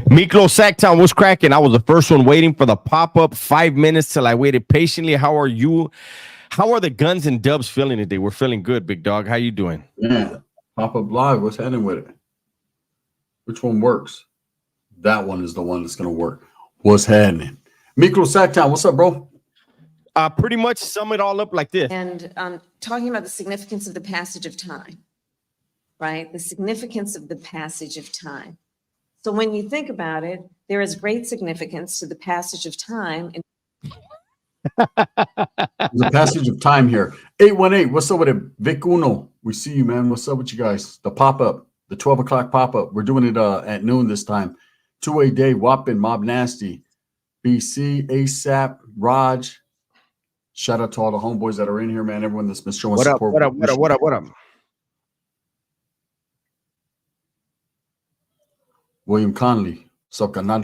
Miklo Sacktown was cracking. I was the first one waiting for the pop-up. 5 minutes till I waited patiently. How are you? How are the guns and dubs feeling today? We're feeling good, big dog. How you doing? Yeah. Pop-up live. What's happening with it? Which one works? That one is the one that's going to work. What's happening? Miklo Sacktown, what's up, bro? Pretty much sum it all up like this. And talking about the significance of the passage of time, right? The significance of the passage of time. So when you think about it, there is great significance to the passage of time. There's a passage of time here. 818, what's up with it? Vic Uno, we see you, man. What's up with you guys? The pop-up, the 12 o'clock pop-up. We're doing it at noon this time. 2A Day, Wappin, Mob Nasty, BC, ASAP, Raj. Shout out to all the homeboys that are in here, man. Everyone that's been showing support. What up? William Conley, what's up, canal?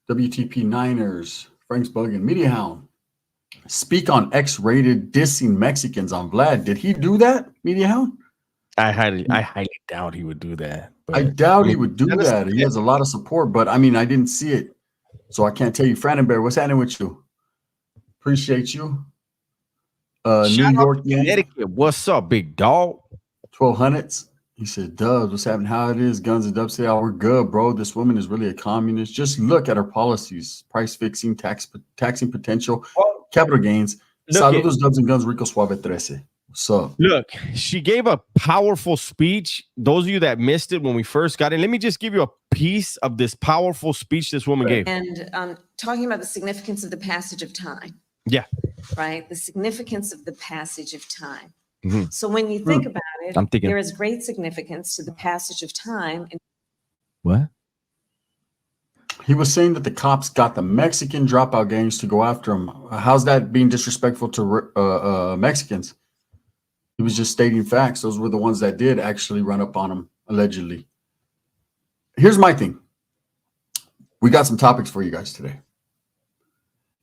WTP Niners, Frank's Buggin, Media Hound. Speak on X-rated dissing Mexicans on Vlad. Did he do that, Media Hound? I highly doubt he would do that. I doubt he would do that. He has a lot of support, but I mean, I didn't see it, so I can't tell you. Franenberg, what's happening with you? Appreciate you. New York, Connecticut. What's up, big dog? 1200s. He said, Dubs, what's happening? How it is? Guns and Dubs say, oh, we're good, bro. This woman is really a communist. Just look at her policies. Price fixing, taxing potential, capital gains. Saludos, Dubs and Guns, Rico Suave 13. What's up? Look, she gave a powerful speech. Those of you that missed it when we first got in, let me just give you a piece of this powerful speech this woman gave. And talking about the significance of the passage of time. Yeah. Right? The significance of the passage of time. Mm-hmm. So when you think about it, I'm thinking, there is great significance to the passage of time. What? He was saying that the cops got the Mexican dropout gangs to go after him. How's that being disrespectful to Mexicans? He was just stating facts. Those were the ones that did actually run up on him, allegedly. Here's my thing. We got some topics for you guys today.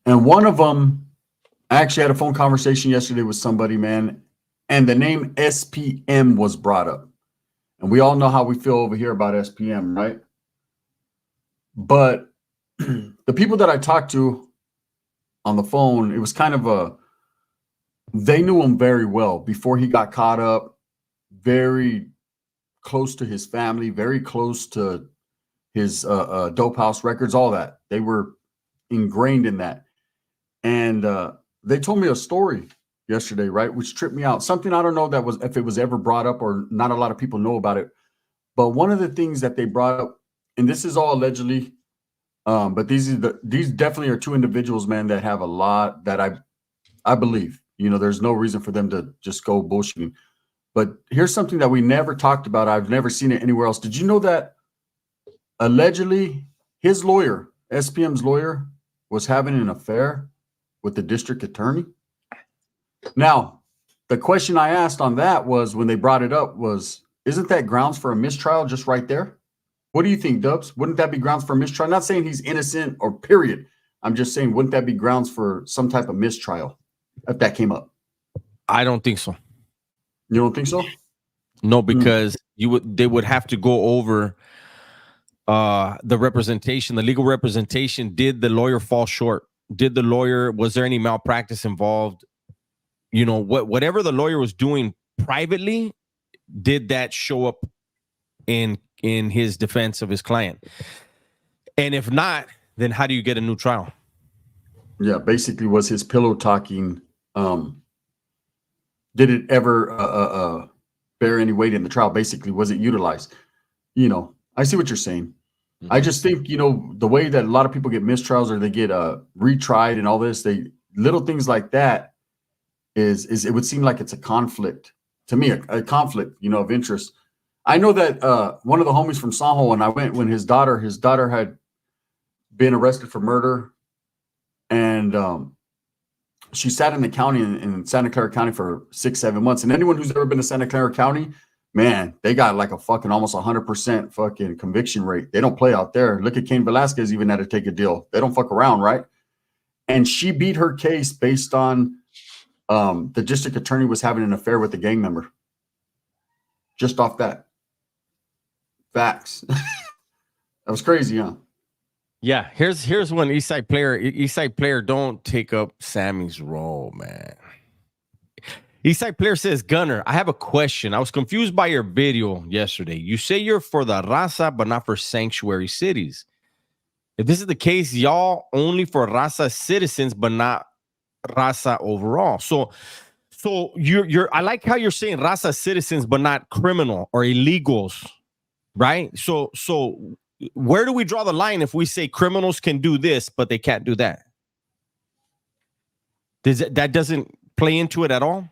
And one of them, I actually had a phone conversation yesterday with somebody, man, and the name SPM was brought up. And we all know how we feel over here about SPM, right? But the people that I talked to on the phone, it was kind of they knew him very well before he got caught up, very close to his family, very close to his dope house records, all that. They were ingrained in that. And they told me a story yesterday, right, which tripped me out. Something I don't know that was if it was ever brought up or not a lot of people know about it. But one of the things that they brought up, and this is all allegedly, but these definitely are two individuals, man, that have a lot that I believe. You know, there's no reason for them to just go bullshitting. But here's something that we never talked about. I've never seen it anywhere else. Did you know that allegedly his lawyer, SPM's lawyer, was having an affair with the district attorney? Now, the question I asked on that was, when they brought it up, was, isn't that grounds for a mistrial just right there? What do you think, Dubs? Wouldn't that be grounds for a mistrial? I'm not saying he's innocent or period. I'm just saying, wouldn't that be grounds for some type of mistrial if that came up? I don't think so. You don't think so? No, because they would have to go over the representation, the legal representation. Did the lawyer fall short? Was there any malpractice involved? You know, whatever the lawyer was doing privately, did that show up in his defense of his client? And if not, then how do you get a new trial? Yeah, basically, was his pillow talking, did it ever bear any weight in the trial? Basically, was it utilized? You know, I see what you're saying. Mm-hmm. I just think, you know, the way that a lot of people get mistrials or they get retried and all this, little things like that is it would seem like it's a conflict to me, a conflict, you know, of interest. I know that one of the homies from Sanjo, and I went when his daughter had been arrested for murder, and she sat in the county in Santa Clara County for 6-7 months. And anyone who's ever been to Santa Clara County, man, they got like a fucking almost 100% fucking conviction rate. They don't play out there. Look at Cain Velasquez, even had to take a deal. They don't fuck around, right? And she beat her case based on the district attorney was having an affair with a gang member. Just off that. Facts. That was crazy, huh? Yeah, here's one Eastside player, don't take up Sammy's role, man. Eastside player says, Gunner, I have a question. I was confused by your video yesterday. You say you're for the raza, but not for sanctuary cities. If this is the case, y'all only for raza citizens, but not raza overall. So you're I like how you're saying raza citizens, but not criminal or illegals, right? So where do we draw the line if we say criminals can do this, but they can't do that? That doesn't play into it at all?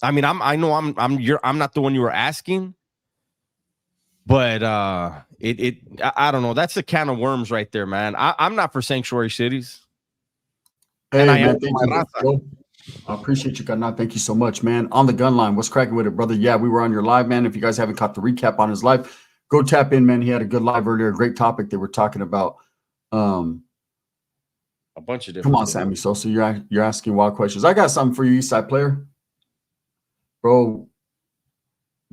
I mean, I'm not the one you were asking, but I don't know. That's a can of worms right there, man. I'm not for sanctuary cities. Hey, and I man, am thank for my you, raza. bro. I appreciate you, Kana. Thank you so much, man. On the gun line, what's cracking with it, brother? Yeah, we were on your live, man. If you guys haven't caught the recap on his live, go tap in, man. He had a good live earlier. Great topic they were talking about. A bunch of different. Come on, Sammy Sosa. You're asking wild questions. I got something for you, Eastside player. Bro,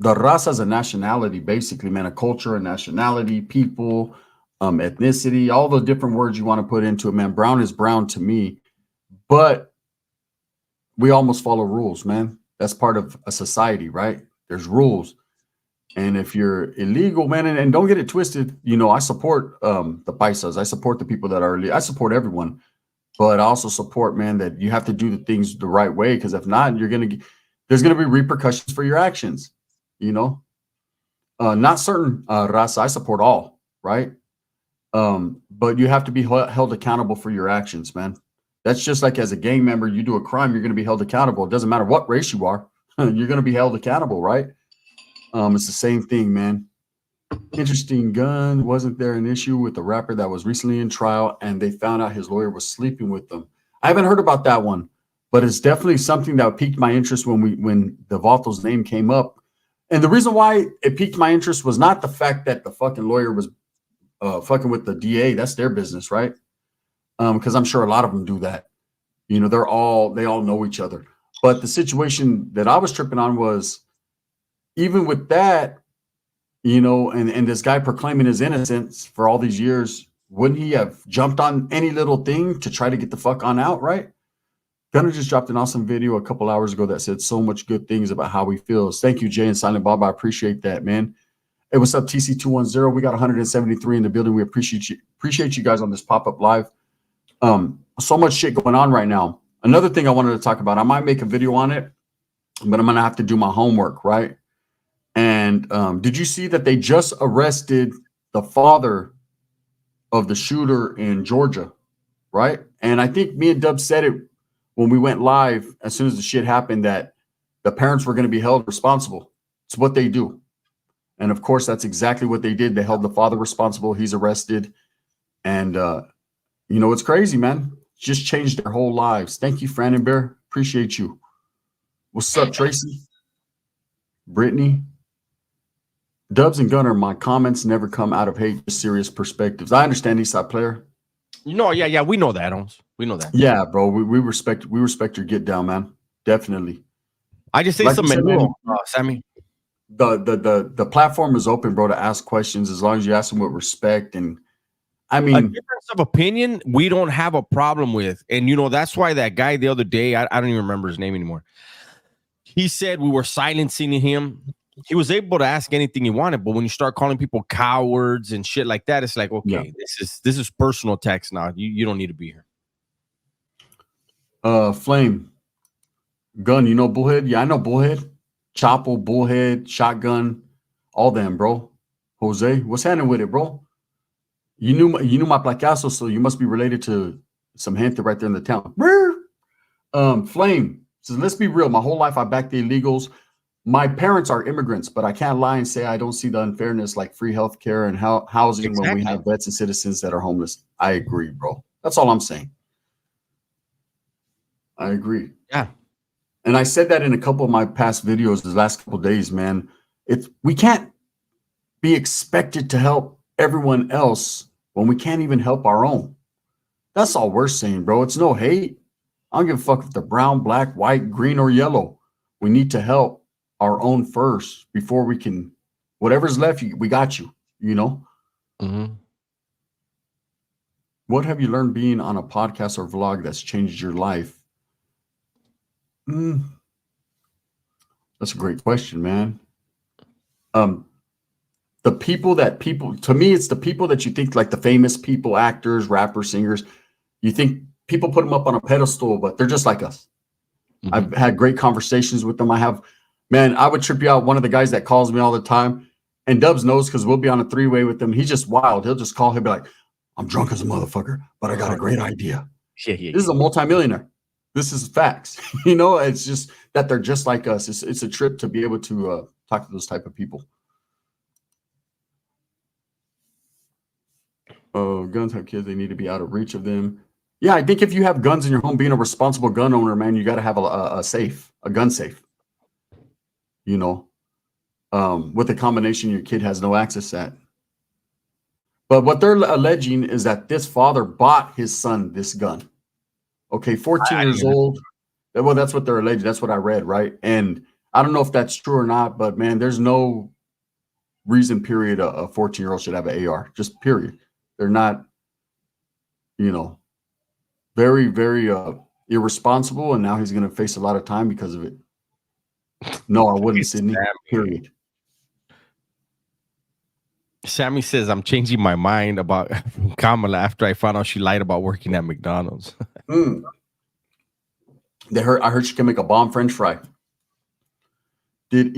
the raza is a nationality, basically, man. A culture, a nationality, people, ethnicity, all the different words you want to put into it, man. Brown is brown to me. But we almost follow rules, man. That's part of a society, right? There's rules. And if you're illegal, man, and don't get it twisted, you know, I support the paisas. I support the people that are illegal. I support everyone. But I also support, man, that you have to do the things the right way, because if not, there's going to be repercussions for your actions, you know? Not certain raza. I support all, right? But you have to be held accountable for your actions, man. That's just like as a gang member, you do a crime, you're going to be held accountable. It doesn't matter what race you are. You're going to be held accountable, right? It's the same thing, man. Interesting gun. Wasn't there an issue with the rapper that was recently in trial and they found out his lawyer was sleeping with them? I haven't heard about that one, but it's definitely something that piqued my interest when the Vatos name came up. And the reason why it piqued my interest was not the fact that the fucking lawyer was fucking with the DA. That's their business, right? Because I'm sure a lot of them do that. You know, they all know each other. But the situation that I was tripping on was, even with that, you know, and this guy proclaiming his innocence for all these years, wouldn't he have jumped on any little thing to try to get the fuck on out, right? Gunner just dropped an awesome video a couple hours ago that said so much good things about how he feels. Thank you, Jay and Silent Bob. I appreciate that, man. Hey, what's up, TC210? We got 173 in the building. We appreciate you guys on this pop-up live. So much shit going on right now. Another thing I wanted to talk about, I might make a video on it, but I'm gonna have to do my homework, right? And did you see that they just arrested the father of the shooter in Georgia, right? And I think me and Dub said it when we went live as soon as the shit happened, that the parents were going to be held responsible. It's what they do. And of course, that's exactly what they did. They held the father responsible. He's arrested. And, you know, it's crazy, man. Just changed their whole lives. Thank you, Fran and Bear. Appreciate you. What's up, Tracy? Brittany? Dubs and Gunner, my comments never come out of hate, just serious perspectives. I understand, Eastside player. No, yeah, we know that, Holmes. We know that. Yeah, bro. We respect your get down, man. Definitely. I just say Like something, you said, man, Sammy. The platform is open, bro, to ask questions as long as you ask them with respect. And I mean, a difference of opinion, we don't have a problem with. And you know, that's why that guy the other day, I don't even remember his name anymore. He said we were silencing him. He was able to ask anything he wanted, but when you start calling people cowards and shit like that, it's like, okay, yeah, this is personal attacks now. You don't need to be here. Flame Gun, you know Bullhead? Yeah, I know Bullhead. Chapo, Bullhead, Shotgun, all them, bro. Jose, what's happening with it, bro? You knew my placazo, so you must be related to some gente right there in the town. Flame says, let's be real. My whole life I backed the illegals. My parents are immigrants, but I can't lie and say I don't see the unfairness like free healthcare and housing when we have vets and citizens that are homeless. I agree, bro. That's all I'm saying. I agree. Yeah. And I said that in a couple of my past videos the last couple of days, man. We can't be expected to help everyone else when we can't even help our own. That's all we're saying, bro. It's no hate. I don't give a fuck if they're brown, black, white, green, or yellow. We need to help our own first before we can, whatever's left, we got you, you know? Mm-hmm. What have you learned being on a podcast or vlog that's changed your life? That's a great question, man. The people to me, it's the people that you think, like the famous people, actors, rappers, singers. You think people put them up on a pedestal, but they're just like us. Mm-hmm. I've had great conversations with them. I would trip you out. One of the guys that calls me all the time, and Dubs knows because we'll be on a three-way with him. He's just wild. He'll just call. He'll be like, I'm drunk as a motherfucker, but I got a great idea. Yeah. This is a multimillionaire. This is facts. It's just that they're just like us. It's a trip to be able to talk to those type of people. Oh, guns have kids. They need to be out of reach of them. Yeah, I think if you have guns in your home, being a responsible gun owner, man, you got to have a safe, a gun safe. With a combination, your kid has no access at. But what they're alleging is that this father bought his son this gun. Okay, 14 years old. Well, that's what they're alleging. That's what I read, right? And I don't know if that's true or not, but man, there's no reason, period, a 14-year-old should have an AR. Just period. They're not, very, very irresponsible, and now he's going to face a lot of time because of it. No, I wouldn't, Sydney. Period. Sammy says, I'm changing my mind about Kamala after I found out she lied about working at McDonald's. I heard she can make a bomb French fry. Did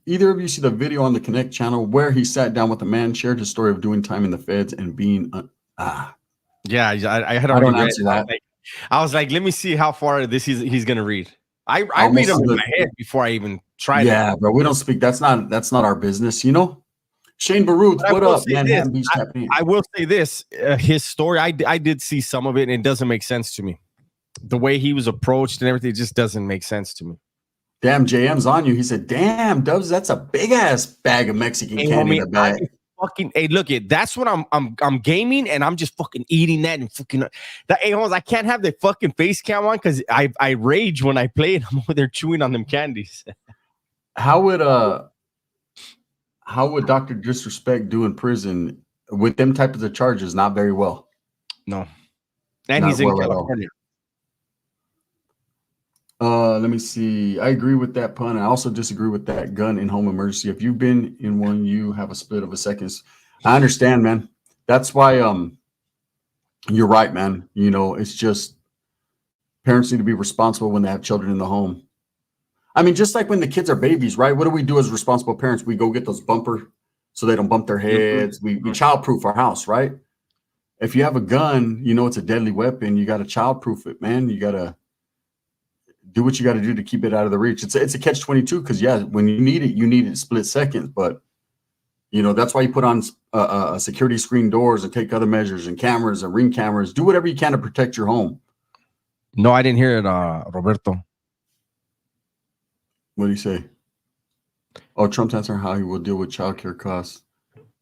either of you see the video on the Connect channel where he sat down with a man, shared his story of doing time in the feds and being Yeah, I had already read that. I was like, let me see how far this he's gonna read. I read them in my head before I even tried. Yeah, but we don't speak. That's not our business, Shane Baruth, what up, man? I will say this: his story. I did see some of it, and it doesn't make sense to me. The way he was approached and everything just doesn't make sense to me. Damn, JM's on you. He said, "Damn, Dubs, that's a big ass bag of Mexican candy in the bag." Hey, look it. That's what I'm gaming, and I'm just fucking eating that and fucking that. Hey, Holmes, I can't have the fucking face cam on because I rage when I play it. I'm over there chewing on them candies. How would Dr. Disrespect do in prison with them types of charges? Not very well. No, and he's in California. Let me see. I agree with that pun. I also disagree with that gun in home emergency. If you've been in one, you have a split of a second. I understand, man. That's why you're right, man. It's just parents need to be responsible when they have children in the home. I mean, just like when the kids are babies, right? What do we do as responsible parents? We go get those bumper so they don't bump their heads. We childproof our house, right? If you have a gun, it's a deadly weapon. You got to childproof it, man. You got to do what you got to do to keep it out of the reach. It's a catch-22 because, yeah, when you need it split seconds. But, that's why you put on security screen doors and take other measures and cameras and ring cameras. Do whatever you can to protect your home. No, I didn't hear it, Roberto. What do you say? Oh, Trump's answering how he will deal with childcare costs.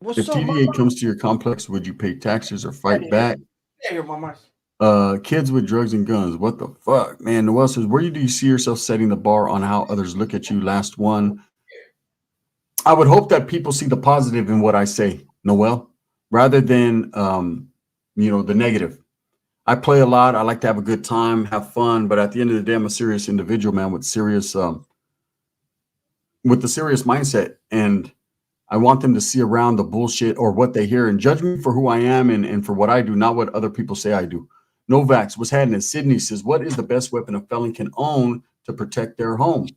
If TVA comes to your complex, would you pay taxes or fight back? Yeah, your mama. Kids with drugs and guns. What the fuck, man? Noel says, where do you see yourself setting the bar on how others look at you? Last one. I would hope that people see the positive in what I say, Noel, rather than, the negative. I play a lot. I like to have a good time, have fun. But at the end of the day, I'm a serious individual, man, with the serious mindset. And I want them to see around the bullshit or what they hear and judge me for who I am and for what I do, not what other people say I do. Novaks, what's happening? Sydney says, what is the best weapon a felon can own to protect their home?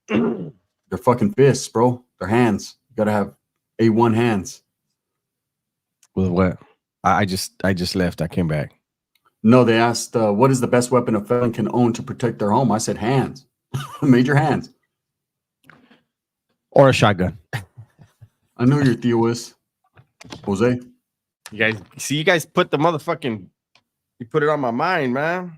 Their fucking fists, bro. Their hands. You got to have A1 hands. With what? I just left. I came back. No, they asked, what is the best weapon a felon can own to protect their home? I said hands. Major hands. Or a shotgun. I know your Theo is. Jose. You guys put the motherfucking, you put it on my mind, man.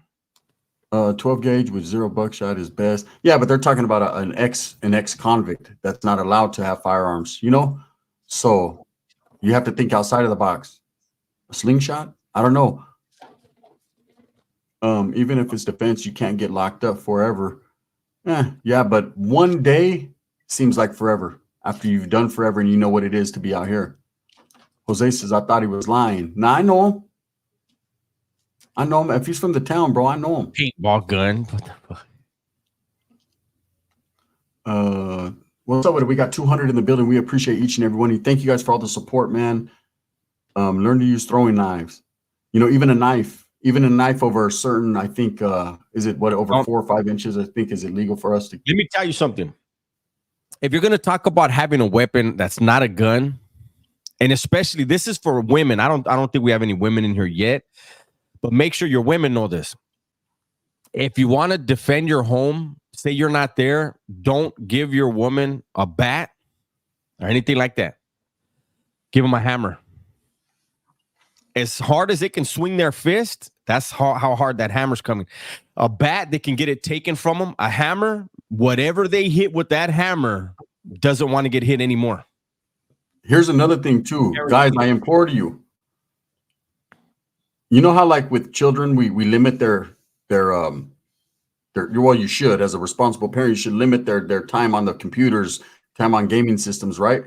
12 gauge with 0 buckshot is best. Yeah, but they're talking about an ex-convict that's not allowed to have firearms, So you have to think outside of the box. A slingshot? I don't know. Even if it's defense, you can't get locked up forever. Yeah, but one day seems like forever after you've done forever and you know what it is to be out here. Jose says, I thought he was lying. Nah, I know him. I know him. If he's from the town, bro, I know him. Paintball gun. What the fuck? What's up with it? We got 200 in the building. We appreciate each and every one of you. Thank you guys for all the support, man. Learn to use throwing knives. You know, even a knife over a certain, I think, is it what, over 4 or 5 inches, I think is illegal for us to. Let me tell you something. If you're going to talk about having a weapon that's not a gun, and especially this is for women. I don't think we have any women in here yet, but make sure your women know this. If you want to defend your home, say you're not there, don't give your woman a bat or anything like that. Give them a hammer. As hard as it can swing their fist, that's how hard that hammer's coming. A bat, they can get it taken from them. A hammer, whatever they hit with that hammer, doesn't want to get hit anymore. Here's another thing too, guys. I implore you. You know how, like with children, we limit their well, you should, as a responsible parent, you should limit their time on the computers, time on gaming systems, right?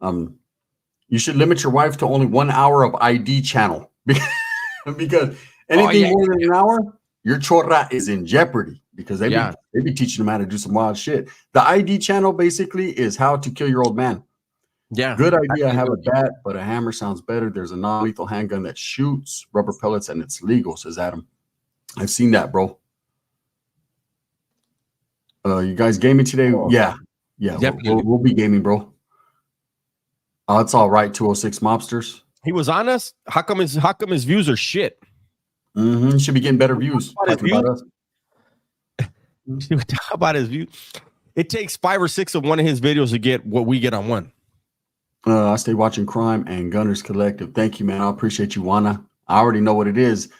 You should limit your wife to only 1 hour of ID channel because anything more than an hour, your chorra is in jeopardy because they be teaching them how to do some wild shit. The ID channel basically is how to kill your old man. Yeah. Good idea. I have a bat, but a hammer sounds better. There's a non-lethal handgun that shoots rubber pellets and it's legal, says Adam. I've seen that, bro. You guys gaming today? Yeah. We'll be gaming, bro. It's all right. 206 mobsters. He was on us. How come his views are shit? Mm-hmm. Should be getting better views. Talk about his views. It takes 5 or 6 of one of his videos to get what we get on one. I stay watching Crime and Gunners Collective. Thank you, man. I appreciate you, Juana. I already know what it is.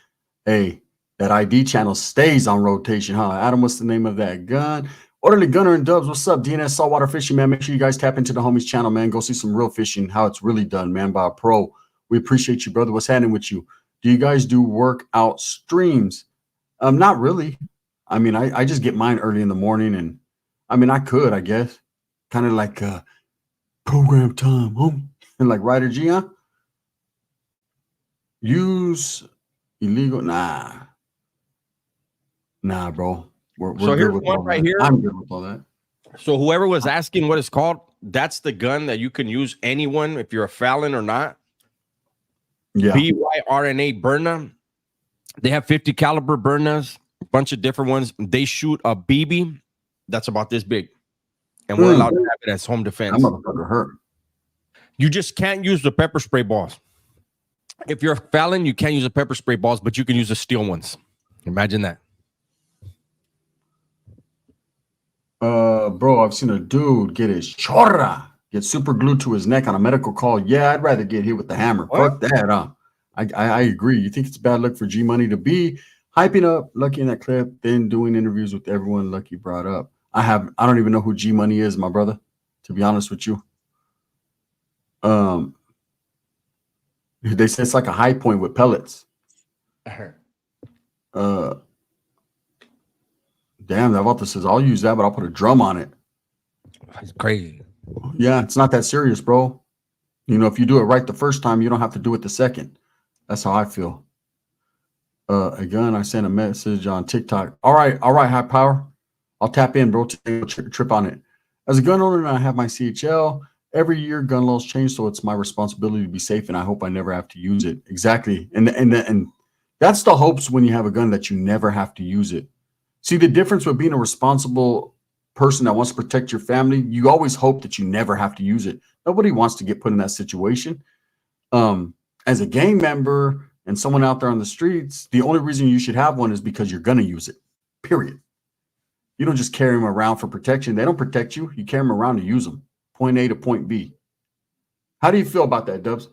Hey, that ID channel stays on rotation, huh? Adam, what's the name of that gun? Orderly Gunner and Dubs, what's up? DNS Saltwater Fishing, man. Make sure you guys tap into the homies channel, man. Go see some real fishing, how it's really done, man, by a pro. We appreciate you, brother. What's happening with you? Do you guys do workout streams? Not really. I mean, I just get mine early in the morning, and I mean, I could, I guess. Kind of like program time, homie. And like Ryder G, huh? Use illegal? Nah, bro. We're so here's one right here. I'm good with all that. So whoever was asking what it's called, that's the gun that you can use anyone, if you're a felon or not. Yeah. BYRNA Burna. They have 50 caliber Burnas, a bunch of different ones. They shoot a BB that's about this big. And we're allowed to have it as home defense. That motherfucker hurt. You just can't use the pepper spray balls. If you're a felon, you can't use the pepper spray balls, but you can use the steel ones. Imagine that. Bro, I've seen a dude get his chorra get super glued to his neck on a medical call. Yeah, I'd rather get hit with the hammer. What? Fuck that, huh? I agree. You think it's bad luck for G Money to be hyping up Lucky in that clip, then doing interviews with everyone Lucky brought up? I don't even know who G Money is, my brother, to be honest with you. They say it's like a high point with pellets. Damn, that Valta says I'll use that, but I'll put a drum on it. It's crazy. Yeah, it's not that serious, bro. You know, if you do it right the first time, you don't have to do it the second. That's how I feel. Again, I sent a message on TikTok. All right, high power. I'll tap in, bro. Trip on it. As a gun owner, I have my CHL. Every year, gun laws change, so it's my responsibility to be safe, and I hope I never have to use it. Exactly, and that's the hopes when you have a gun, that you never have to use it. See, the difference with being a responsible person that wants to protect your family, you always hope that you never have to use it. Nobody wants to get put in that situation. As a gang member and someone out there on the streets, the only reason you should have one is because you're going to use it, period. You don't just carry them around for protection. They don't protect you. You carry them around to use them. Point A to point B. How do you feel about that, Dubs?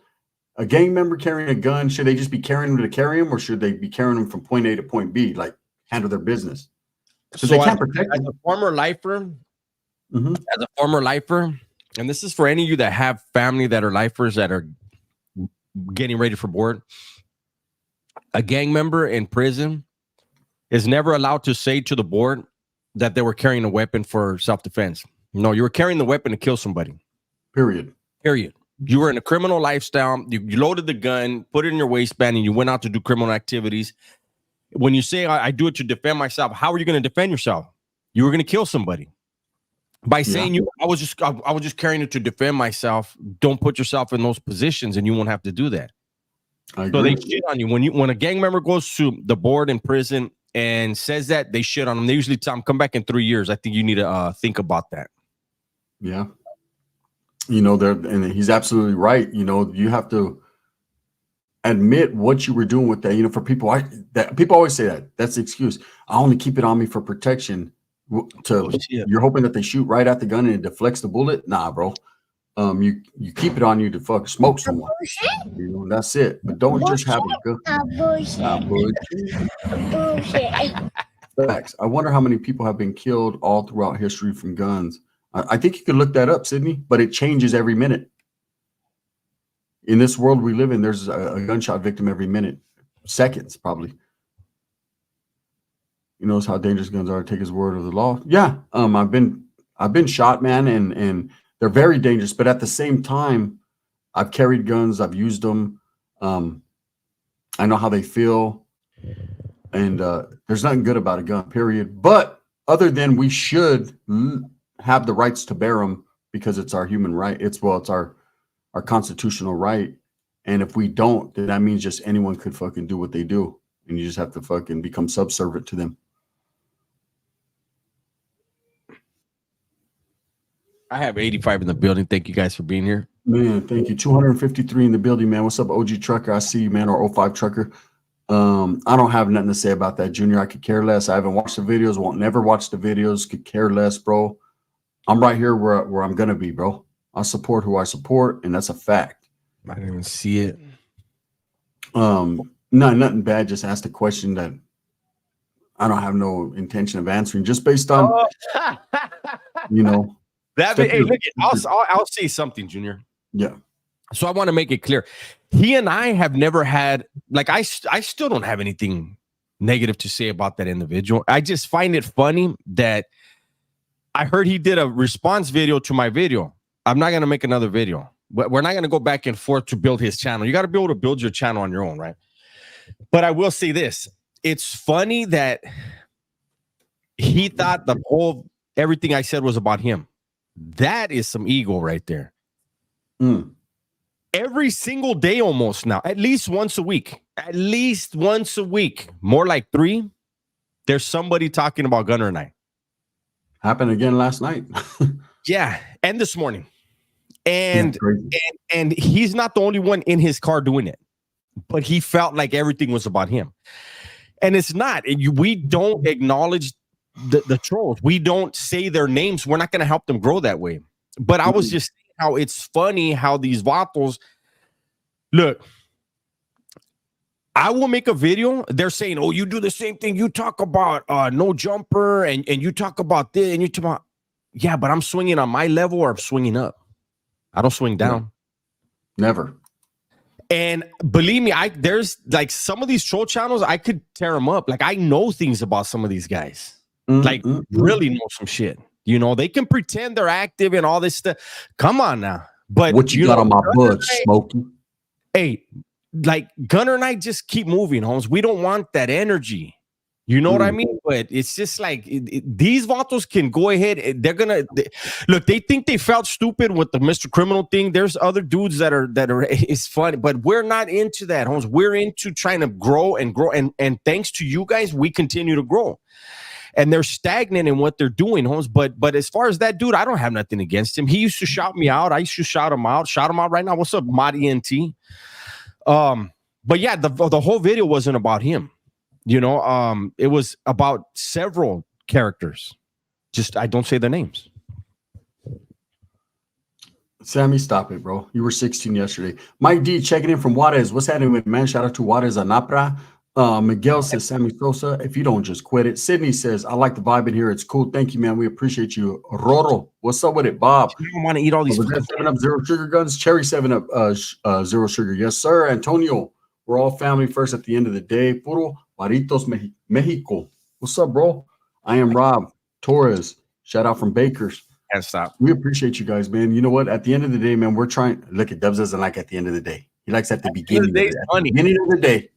A gang member carrying a gun, should they just be carrying them to carry them, or should they be carrying them from point A to point B, like handle their business? So they can't protect as a former lifer, and this is for any of you that have family that are lifers that are getting ready for board. A gang member in prison is never allowed to say to the board that they were carrying a weapon for self-defense. No, you were carrying the weapon to kill somebody. Period. You were in a criminal lifestyle. You loaded the gun, put it in your waistband, and you went out to do criminal activities. when you say I do it to defend myself, how are you going to defend yourself? You were going to kill somebody by saying I was just carrying it to defend myself. Don't put yourself in those positions, and you won't have to do that. So they shit on you when a gang member goes to the board in prison and says that, they shit on them. They usually tell them, come back in 3 years. I think you need to think about that. Yeah. You know, and he's absolutely right. You know, you have to admit what you were doing with that. You know, for people, people always say that's the excuse. I only keep it on me for protection. You're hoping that they shoot right at the gun and it deflects the bullet. Nah, bro. You keep it on you to fuck smoke someone. You know, that's it. But don't just have a gun. Facts. I wonder how many people have been killed all throughout history from guns. I think you could look that up, Sydney, but it changes every minute. In this world we live in, there's a gunshot victim every minute, seconds probably. He knows how dangerous guns are. Take his word of the law. Yeah, I've been shot, man, and they're very dangerous. But at the same time, I've carried guns. I've used them. I know how they feel, and there's nothing good about a gun, period. But other than we should have the rights to bear them because it's our human right. It's our constitutional right. And if we don't, then that means just anyone could fucking do what they do, and you just have to fucking become subservient to them. I have 85 in the building. Thank you guys for being here. Man, thank you. 253 in the building, man. What's up, OG Trucker? I see you, man, or 05 Trucker. I don't have nothing to say about that, Junior. I could care less. I haven't watched the videos, won't never watch the videos, could care less, bro. I'm right here where I'm going to be, bro. I support who I support, and that's a fact. I didn't even see it. No, nothing bad. Just asked a question that I don't have no intention of answering, just based on, you know. Hey, look, I'll say something, Junior. Yeah. So I want to make it clear. He and I have never had, like, I still don't have anything negative to say about that individual. I just find it funny that I heard he did a response video to my video. I'm not going to make another video. We're not going to go back and forth to build his channel. You got to be able to build your channel on your own, right? But I will say this. It's funny that he thought everything I said was about him. That is some ego right there. Every single day almost now, at least once a week, more like 3, there's somebody talking about Gunner and I. Happened again last night. Yeah, and this morning. And he's not the only one in his car doing it, but he felt like everything was about him. And it's not. We don't acknowledge the trolls. We don't say their names. We're not going to help them grow that way. But I was just saying how it's funny how these vatos look. I will make a video. They're saying, oh, you do the same thing. You talk about no jumper and you talk about this and you talk about, yeah, but I'm swinging on my level or I'm swinging up. I don't swing down. Never. And believe me, there's like some of these troll channels, I could tear them up. Like I know things about some of these guys. Really know some shit. You know, they can pretend they're active and all this stuff. Come on now. But what you got on my butt, Smokey? Hey, like Gunner and I just keep moving, Holmes. We don't want that energy. You know what I mean? But it's just like these vatos can go ahead. They're gonna look. They think they felt stupid with the Mr. Criminal thing. There's other dudes that are. It's funny, but we're not into that, Holmes. We're into trying to grow, and thanks to you guys, we continue to grow. And they're stagnant in what they're doing, Holmes. But as far as that dude, I don't have nothing against him. He used to shout me out. I used to shout him out. Shout him out right now. What's up, Madi NT? But yeah, the whole video wasn't about him. You know, it was about several characters. Just I don't say their names. Sammy, stop it, bro. You were 16 yesterday. Mike D checking in from Juarez. What's happening with man? Shout out to Juarez Anapra. Miguel says, Sammy Sosa, if you don't just quit it. Sydney says, I like the vibe in here. It's cool. Thank you, man. We appreciate you. Roro, what's up with it? Bob, you don't want to eat all these 7-Up Zero Sugar guns. Cherry 7-Up Zero Sugar. Yes, sir. Antonio, we're all family first at the end of the day. Puro Maritos Mexico. What's up, bro? I am Rob Torres. Shout out from Bakers. Can't stop. We appreciate you guys, man. You know what? At the end of the day, man, we're trying. Look, at Dubs doesn't like at the end of the day. He likes at the beginning of the day. Beginning of the day.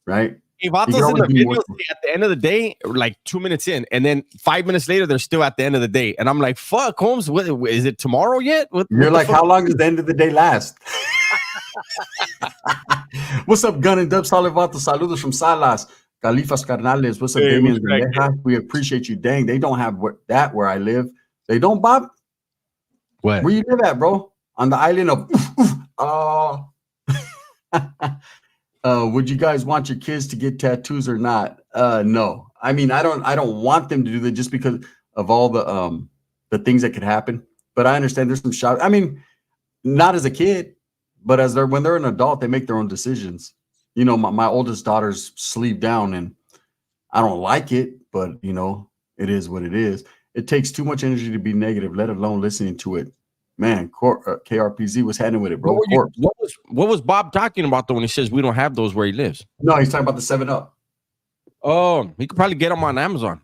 Right? If You can Vatos in always the be more. videos at the end of the day, like 2 minutes in, and then 5 minutes later, they're still at the end of the day. And I'm like, fuck, Holmes, what, is it tomorrow yet? What You're the like, fuck? how long does the end of the day last? What's up, Gun and Dub Salivato? Saludos from Salas. Califas Carnales. What's up, Hey, Damian? what's cracking? We appreciate you. Dang, they don't have that where I live. They don't, Bob? What? Where you live at, bro? On the island of would you guys want your kids to get tattoos or not? No. I mean, I don't want them to do that just because of all the things that could happen. But I understand there's some shock. I mean, not as a kid, but when they're an adult, they make their own decisions. You know, my oldest daughter's sleeve down, and I don't like it, but you know, it is what it is. It takes too much energy to be negative, let alone listening to it. Man, KRPZ was handling with it, bro. What was Bob talking about though when he says we don't have those where he lives? No, he's talking about the 7-Up. Oh, he could probably get them on Amazon.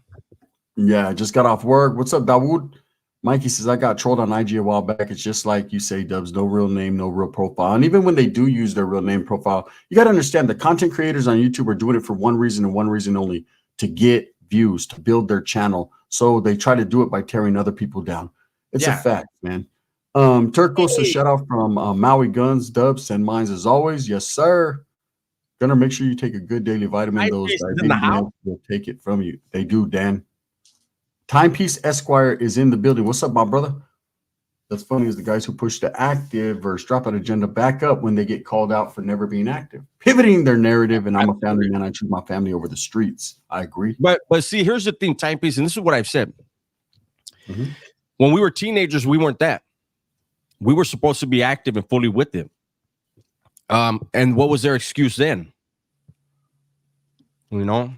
Yeah, I just got off work. What's up, Dawood? Mikey says, I got trolled on IG a while back. It's just like you say, Dubs, no real name, no real profile. And even when they do use their real name profile, you got to understand the content creators on YouTube are doing it for one reason and one reason only, to get views, to build their channel. So they try to do it by tearing other people down. It's a fact, man. Turco says, shout out from Maui Guns. Dubs, send mines as always. Yes, sir. Gonna make sure you take a good daily vitamin. Those diabetes will take it from you. They do, Dan. Timepiece Esquire is in the building. What's up, my brother? That's funny is the guys who push the active versus dropout agenda back up when they get called out for never being active, pivoting their narrative. And I'm a family man. I choose my family over the streets. I agree. But see, here's the thing, Timepiece, and this is what I've said. When we were teenagers, we weren't that. We were supposed to be active and fully with it. And what was their excuse then? You know?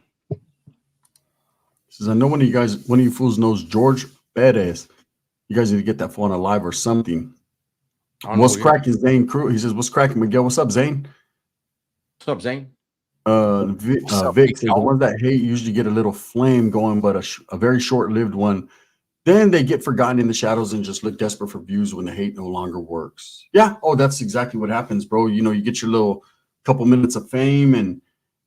Says, I know one of you fools knows George Perez. You guys need to get that phone alive or something. What's cracking, Zane Crew? He says, what's cracking, Miguel? What's up, Zane? What's up, Zane? Vic says, the ones that hate usually get a little flame going, but a very short-lived one. Then they get forgotten in the shadows and just look desperate for views when the hate no longer works. Yeah. Oh, that's exactly what happens, bro. You know, you get your little couple minutes of fame and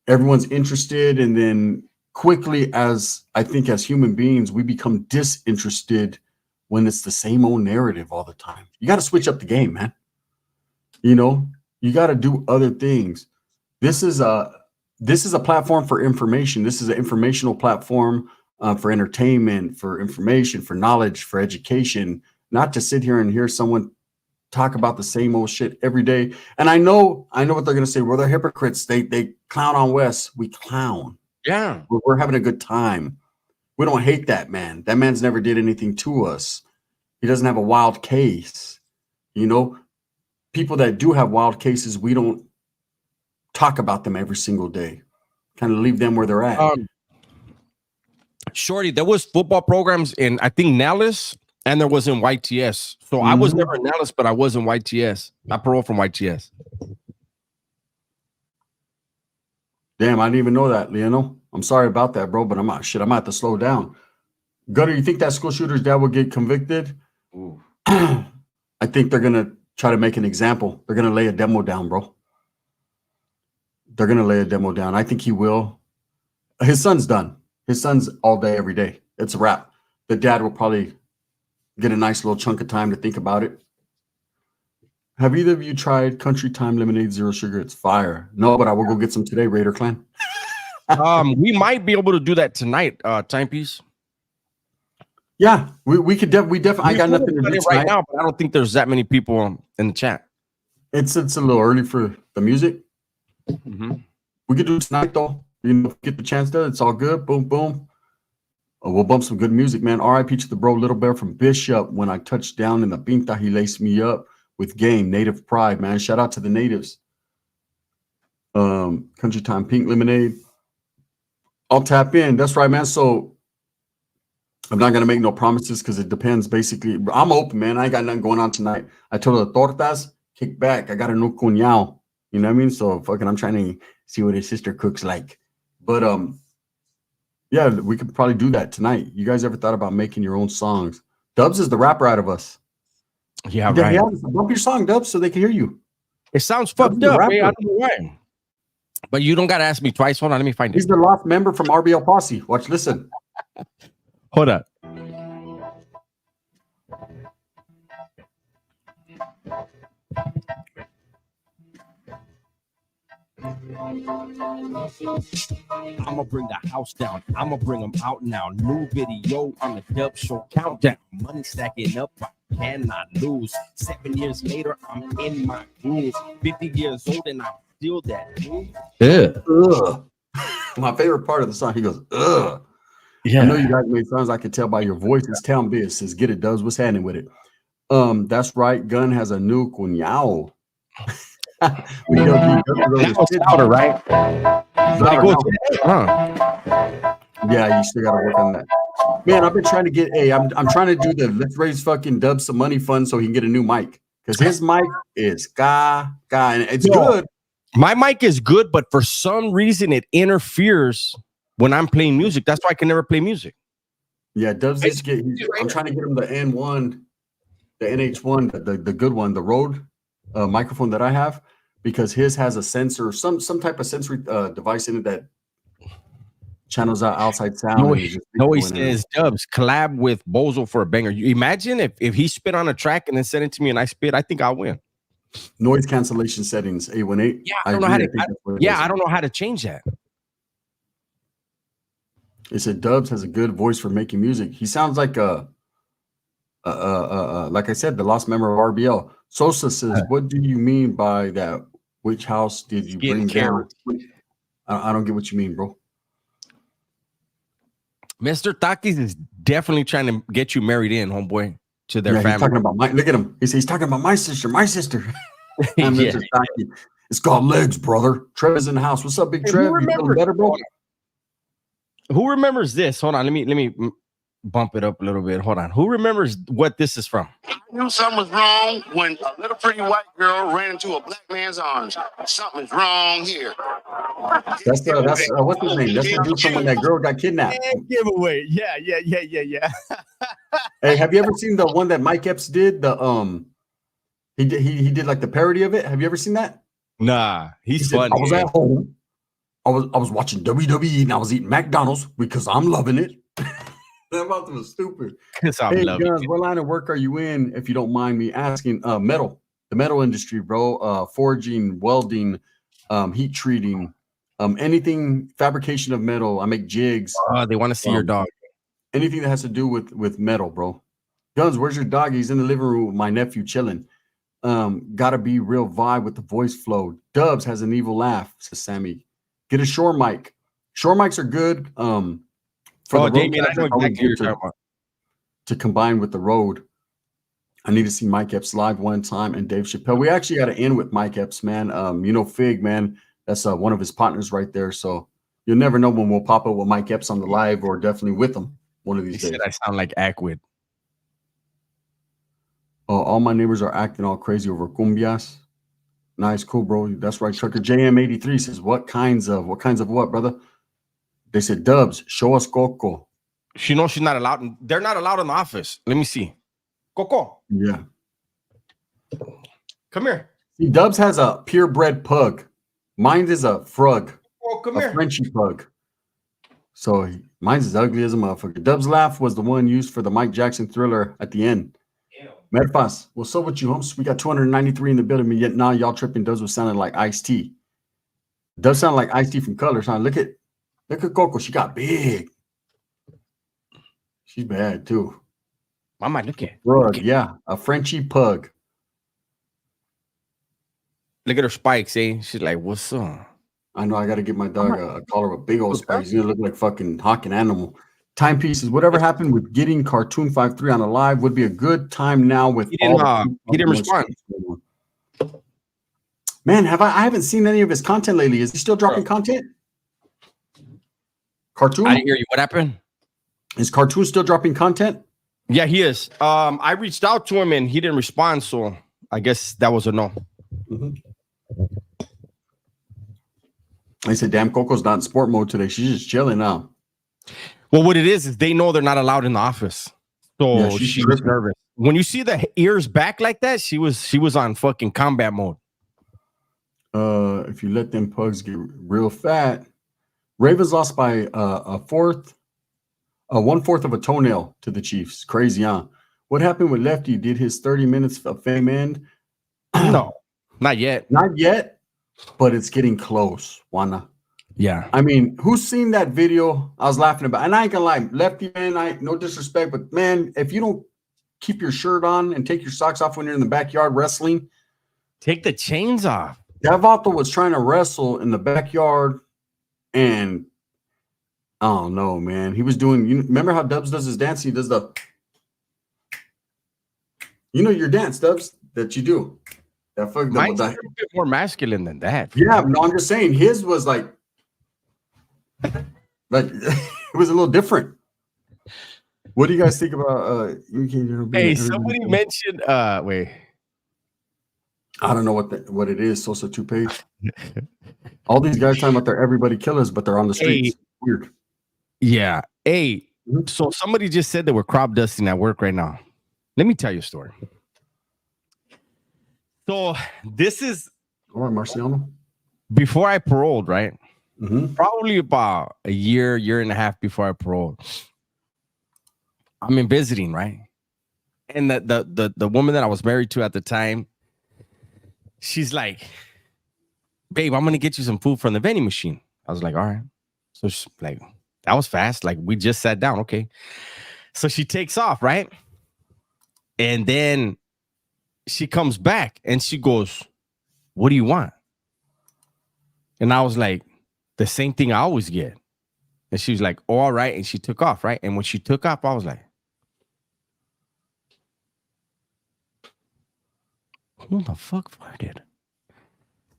everyone's interested. And then quickly, as I think as human beings, we become disinterested when it's the same old narrative all the time. You got to switch up the game, man. You know, you got to do other things. This is a platform for information. This is an informational platform for entertainment, for information, for knowledge, for education, not to sit here and hear someone talk about the same old shit every day. And I know what they're going to say. Well, they're hypocrites. They clown on Wes. We clown. Yeah. We're having a good time. We don't hate that man. That man's never did anything to us. He doesn't have a wild case. You know, people that do have wild cases, we don't talk about them every single day. Kind of leave them where they're at. Shorty, there was football programs in, I think, Nellis, and there was in YTS. So I was never in Nellis, but I was in YTS. I paroled from YTS. Damn, I didn't even know that, Leonel. I'm sorry about that, bro, but I'm gonna have to slow down. Gutter, you think that school shooter's dad will get convicted? I think they're gonna try to make an example. They're gonna lay a demo down, bro. They're gonna lay a demo down. I think he will. His son's done. His son's all day, every day. It's a wrap. The dad will probably get a nice little chunk of time to think about it. Have either of you tried Country Time Lemonade Zero Sugar? It's fire. No, but I will go get some today, Raider Clan. We might be able to do that tonight, Timepiece. Yeah, we could definitely. I got nothing to do right now, but I don't think there's that many people in the chat. It's a little early for the music. We could do it tonight though. You know, get the chance to. It's all good. Boom, boom. We'll bump some good music, man. R.I.P. to the bro, Little Bear from Bishop. When I touched down in the Pinta, he laced me up with game, native pride, man. Shout out to the natives. Country Time Pink Lemonade. I'll tap in. That's right, man. So I'm not gonna make no promises because it depends. Basically, I'm open, man. I ain't got nothing going on tonight. I told the tortas, kick back. I got a new cuñado. You know what I mean? So fucking, I'm trying to see what his sister cooks like. But yeah, we could probably do that tonight. You guys ever thought about making your own songs? Dubs is the rapper out of us. Yeah, right. Bump your song, Dubs, so they can hear you. It sounds fucked up. Man. I don't know why. But you don't gotta ask me twice. Hold on, let me find He's it. the lost member from RBL Posse. Watch, listen. Hold up. I'ma bring the house down. I'ma bring them out now. New video on the Dub Show countdown. Money stacking up. I cannot lose. 7 years later, I'm in my groove. 50 years old and I'm still that dude. Yeah. Ugh. My favorite part of the song, he goes, ugh. Yeah. I know you guys made sounds. I can tell by your voice. It's Town Biz. Says, get it, Dubs. What's happening with it? That's right. Gun has a new cuñao. Louder, right? Yeah, you still gotta work on that. Man, I've been trying to get I'm trying to do the let's raise fucking Dubs some money fund so he can get a new mic. Because his mic is and it's good. My mic is good, but for some reason it interferes when I'm playing music. That's why I can never play music. Yeah, Dubs needs to get I'm trying to get him the N1, the NH1, the good one, the Rode microphone that I have, because his has a sensor, some type of sensory device in it that channels out outside sound. No, he says, Dubs, collab with Bozo for a banger. You imagine if he spit on a track and then sent it to me and I spit, I think I'll win. Noise cancellation settings, 818. Yeah, I don't know how to change that. It said Dubs has a good voice for making music. He sounds like like I said, the lost member of RBL. Sosa says, what do you mean by that? Which house did you bring down? I don't get what you mean, bro. Mr. Tpics is definitely trying to get you married in, homeboy, to their family. He's talking about look at him. He's talking about my sister. I'm Mr. Tpics. It's called legs, brother. Trev's in the house. What's up, Big Trev? You feeling better, bro? Who remembers this? Hold on, let me bump it up a little bit. Hold on. Who remembers what this is from? I knew something was wrong when a little pretty white girl ran into a black man's arms. Something is wrong here. That's what's his name? That's the dude from when that girl got kidnapped. Giveaway. Yeah. Hey, have you ever seen the one that Mike Epps did? The he did like the parody of it. Have you ever seen that? Nah, he's funny. I was at home. I was watching WWE and I was eating McDonald's because I'm loving it. That mouth was stupid. Hey, Guns, what line of work are you in, if you don't mind me asking? The metal industry, bro. Forging, welding, heat treating, anything fabrication of metal. I make jigs. They want to see your dog. Anything that has to do with metal, bro. Guns, where's your dog? He's in the living room with my nephew chilling. Gotta be real vibe with the voice flow. Dubs has an evil laugh, says Sammy. Get a Shore mic. Shore mics are good. For the Damien, I know exactly what you're talking about. To combine with the Rode. I need to see Mike Epps live one time and Dave Chappelle. We actually got to end with Mike Epps, man. Fig, man. That's one of his partners right there. So you'll never know when we'll pop up with Mike Epps on the live or definitely with him one of these days. I sound like Ackwid. All my neighbors are acting all crazy over cumbias. Nice, cool, bro. That's right. Trucker JM83 says, what kinds of what, brother? They said, Dubs, show us Coco. She knows she's not allowed. They're not allowed in the office. Let me see. Coco. Yeah. Come here. See, Dubs has a purebred pug. Mine is a frug. Oh, come here. Frenchie pug. So mine's as ugly as a motherfucker. Dubs' laugh was the one used for the Mike Jackson Thriller at the end. Medfas, what's up with you, homes? We got 293 in the building, and yet now y'all tripping. Dubs was sounding like Ice-T. Does sound like Ice-T from Colors, huh? Look at Coco. She got big. She's bad too. Mama, look at yeah, a Frenchie pug. Look at her spikes, eh? She's like, what's up? I know I got to get my dog a collar with big old spikes. He's gonna look like fucking hawking animal. Timepieces. Whatever happened with getting Cartoon 53 on a live would be a good time now. With he didn't respond. Man, I haven't seen any of his content lately. Is he still dropping content? Cartoon? I didn't hear you. What happened? Is Cartoon still dropping content? Yeah, he is. I reached out to him and he didn't respond, so I guess that was a no. I said, damn, Coco's not in sport mode today. She's just chilling now. Well, what it is they know they're not allowed in the office. So yeah, she was nervous. When you see the ears back like that, she was on fucking combat mode. If you let them pugs get real fat, Ravens lost by 1/4 of a toenail to the Chiefs. Crazy, huh? What happened with Lefty? Did his 30 minutes of fame end? No, not yet. Not yet, but it's getting close, Juana. Yeah. I mean, who's seen that video I was laughing about? And I ain't gonna lie, Lefty, man, no disrespect, but man, if you don't keep your shirt on and take your socks off when you're in the backyard wrestling, Take the chains off. that Vato was trying to wrestle in the backyard, and I don't know, man. He was doing, you remember how Dubs does his dance? He does the, your dance, Dubs, that you do. That fuck. Mine's a bit more masculine than that. Yeah, no, I'm just saying his was like it was a little different. What do you guys think about Hey, somebody mentioned wait. I don't know what it is, Sosa 2-page. All these guys talking about they're everybody killers, but they're on the streets. Weird. Yeah. Hey, so somebody just said that we're crop dusting at work right now. Let me tell you a story. So this is Marciano. Before I paroled, right? Mm-hmm. Probably about a year and a half before I paroled. I'm in visiting, right? And the woman that I was married to at the time, she's like, babe, I'm gonna get you some food from the vending machine. I was like, all right. So she's like, that was fast. Like, we just sat down. Okay. So she takes off, right? And then she comes back and she goes, what do you want? And I was like, the same thing I always get. And she was like, oh, all right. And she took off, right? And when she took off, I was like, who the fuck farted?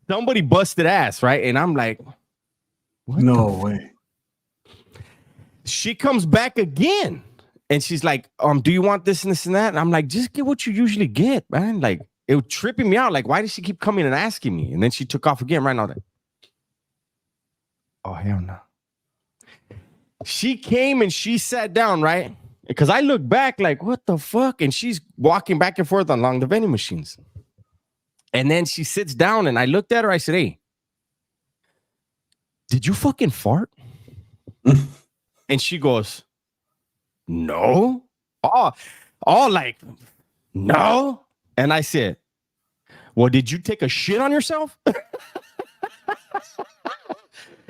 Somebody busted ass, right? And I'm like, what? No way. She comes back again. And she's like, do you want this and this and that? And I'm like, just get what you usually get, man. Like, it was tripping me out. Like, why does she keep coming and asking me? And then she took off again, right now. Oh, hell no. She came and she sat down, right? Because I look back like, what the fuck? And she's walking back and forth along the vending machines. And then she sits down and I looked at her. I said, hey, did you fucking fart? And she goes, no. Oh, like, no. And I said, well, did you take a shit on yourself?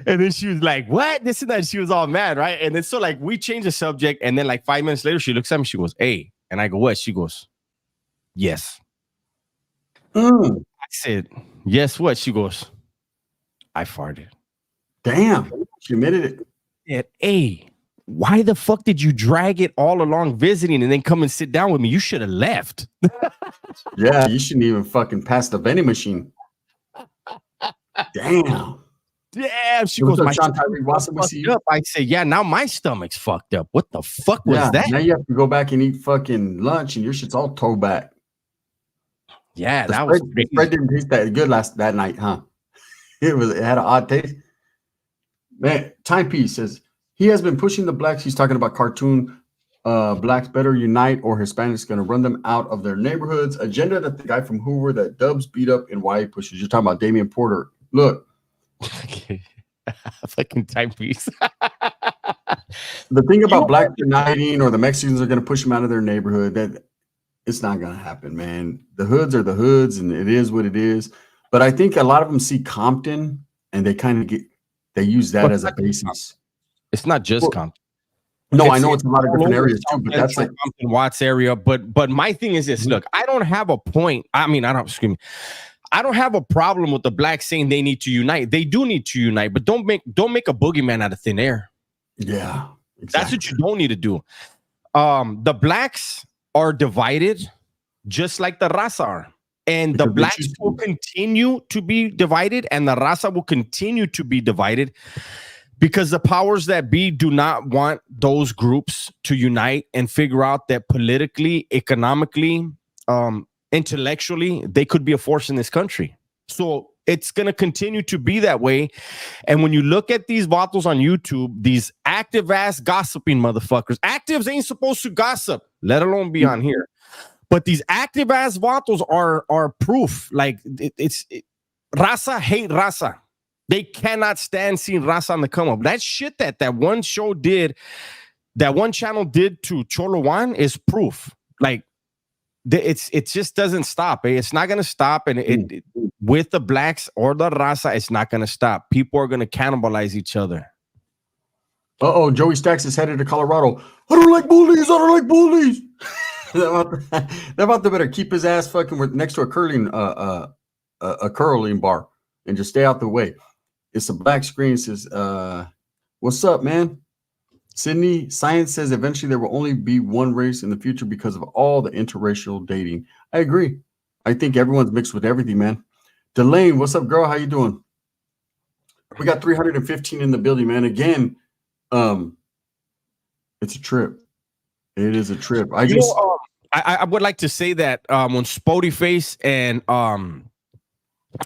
And then she was like, what? This and that. She was all mad, right? And then so like we changed the subject. And then like 5 minutes later, she looks at me. She goes, hey. And I go, what? She goes, yes. I said, yes, what? She goes, I farted. Damn. She admitted it. Said, hey, why the fuck did you drag it all along visiting and then come and sit down with me? You should have left. Yeah, you shouldn't even fucking pass the vending machine. Damn. Yeah, she goes, my up. I say, yeah, now my stomach's fucked up. What the fuck was that? Now you have to go back and eat fucking lunch and your shit's all toe back. Yeah, that was crazy. The bread didn't taste that good that night, huh? It had an odd taste. Man, Timepiece says he has been pushing the blacks. He's talking about cartoon blacks better unite or Hispanics going to run them out of their neighborhoods. Agenda that the guy from Hoover that Dubs beat up and why he pushes. You're talking about Damian Porter. Look. Fucking Timepiece. The thing about blacks uniting or the Mexicans are going to push them out of their neighborhood, that it's not going to happen, man. The hoods are the hoods and it is what it is. But I think a lot of them see Compton and they use that as a basis. It's not just Compton. No, I know it's a lot of different areas too, but that's like Compton Watts area. But my thing is this: look, I don't have a point. I mean, I don't have a problem with the blacks saying they need to unite. They do need to unite, but don't make a boogeyman out of thin air. Yeah, exactly. That's what you don't need to do. The blacks are divided, just like the raza are. And the blacks will continue to be divided, and the raza will continue to be divided because the powers that be do not want those groups to unite and figure out that politically, economically, intellectually, they could be a force in this country. So it's going to continue to be that way. And when you look at these vatos on YouTube, these active ass gossiping motherfuckers, actives ain't supposed to gossip, let alone be on here. But these active ass vatos are proof. Like Raza hate Raza. They cannot stand seeing Raza on the come up. That shit that one show did, that one channel did to Cholo Juan is proof. Like, it just doesn't stop. It's not going to stop. And it with the blacks or the Raza, it's not going to stop. People are going to cannibalize each other. Uh-oh, Joey Stacks is headed to Colorado. I don't like bullies. I don't like bullies. They're about to better keep his ass fucking next to a curling bar and just stay out the way. It's a black screen. It says, what's up, man? Sydney, science says eventually there will only be one race in the future because of all the interracial dating. I agree. I think everyone's mixed with everything, man. Delane, what's up, girl? How you doing? We got 315 in the building, man. Again, it's a trip. It is a trip. I would like to say that when Spody Face and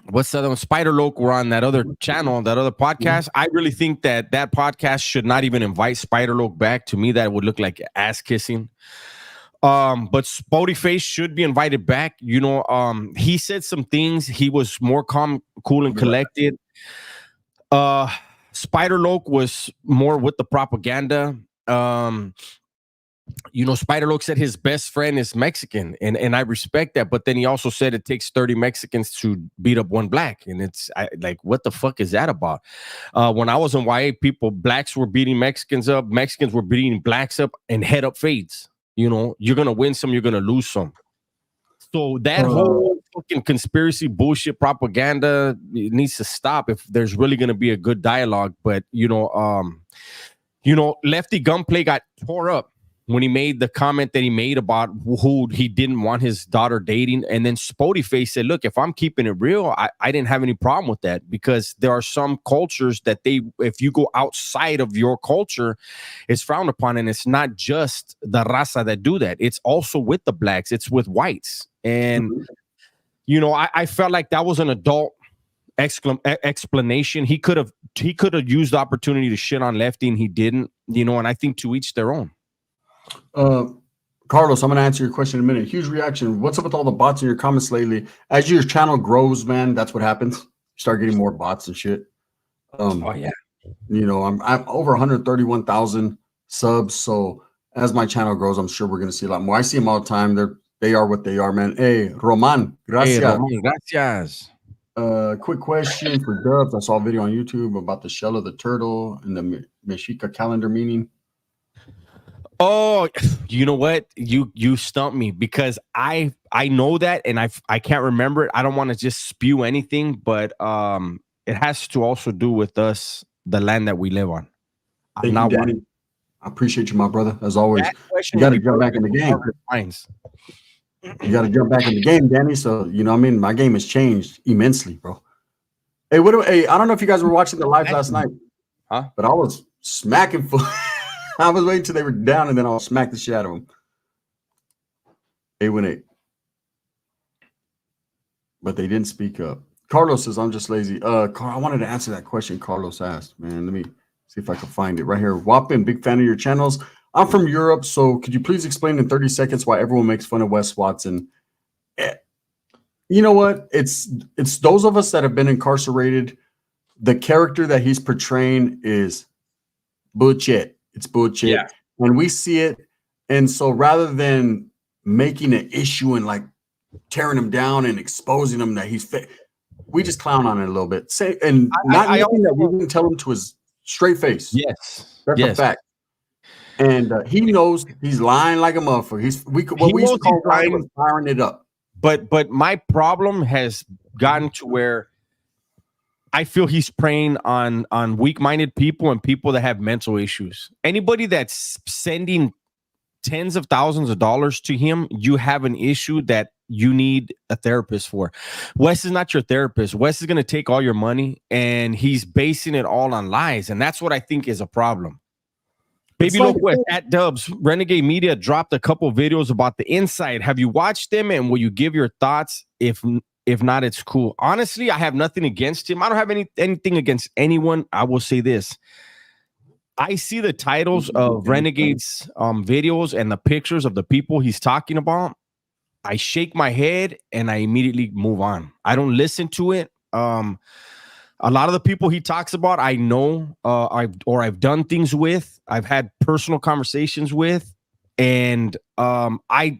what's the other one? Spider Loke were on that other channel, that other podcast. I really think that podcast should not even invite Spider Loke back. To me, that would look like ass kissing. But Spody Face should be invited back. You know, he said some things. He was more calm, cool, and collected. Spider Loke was more with the propaganda. You know, Spider Loke said his best friend is Mexican, and I respect that. But then he also said it takes 30 Mexicans to beat up one black, and it's like, what the fuck is that about? When I was in YA, blacks were beating Mexicans up, Mexicans were beating blacks up, and head up fades. You know, you're gonna win some, you're gonna lose some. So that whole fucking conspiracy bullshit propaganda, it needs to stop if there's really gonna be a good dialogue. But you know, Lefty Gunplay got tore up when he made the comment that he made about who he didn't want his daughter dating. And then Spody Face said, look, if I'm keeping it real, I didn't have any problem with that, because there are some cultures that if you go outside of your culture, it's frowned upon. And it's not just the raza that do that. It's also with the blacks. It's with whites. And, you know, I felt like that was an adult explanation. He could have used the opportunity to shit on Lefty, and he didn't, you know, and I think to each their own. Carlos, I'm going to answer your question in a minute. Huge reaction. What's up with all the bots in your comments lately? As your channel grows, man, that's what happens. You start getting more bots and shit. Oh yeah. You know, I'm over 131,000 subs. So as my channel grows, I'm sure we're going to see a lot more. I see them all the time. They are what they are, man. Hey, Roman, gracias. Hey, Roman, gracias. Quick question for Dubs. I saw a video on YouTube about the shell of the turtle and the Mexica calendar meaning. Oh, you know what? You stumped me, because I know that, and I can't remember it. I don't want to just spew anything, but it has to also do with us, the land that we live on. Thank you, Danny. I appreciate you, my brother, as always. You got to jump back in the game. You got to jump back in the game, Danny. So, you know what I mean? My game has changed immensely, bro. Hey, I don't know if you guys were watching the live last night, but I was smacking foot. I was waiting till they were down, and then I'll smack the shit out of them. 818. But they didn't speak up. Carlos says, I'm just lazy. I wanted to answer that question Carlos asked, man. Let me see if I can find it right here. Wappin, big fan of your channels. I'm from Europe, so could you please explain in 30 seconds why everyone makes fun of Wes Watson? You know what? It's those of us that have been incarcerated. The character that he's portraying is bullshit. It's bullshit. Yeah. And we see it. And so rather than making an issue and like tearing him down and exposing him that he's fake, we just clown on it a little bit. That we didn't tell him to his straight face. Yes. That's a fact. And he knows he's lying like a motherfucker. We used to call firing it up. But my problem has gotten to where I feel he's preying on weak-minded people and people that have mental issues. Anybody that's sending tens of thousands of dollars to him, you have an issue that you need a therapist for. Wes is not your therapist. Wes is going to take all your money, and he's basing it all on lies. And that's what I think is a problem. Baby Look West at Dubs, Renegade Media dropped a couple videos about the inside. Have you watched them, and will you give your thoughts? If not, it's cool. Honestly, I have nothing against him. I don't have anything against anyone. I will say this. I see the titles of Renegade's videos and the pictures of the people he's talking about. I shake my head and I immediately move on. I don't listen to it. A lot of the people he talks about, I know, I've done things with, I've had personal conversations with, and I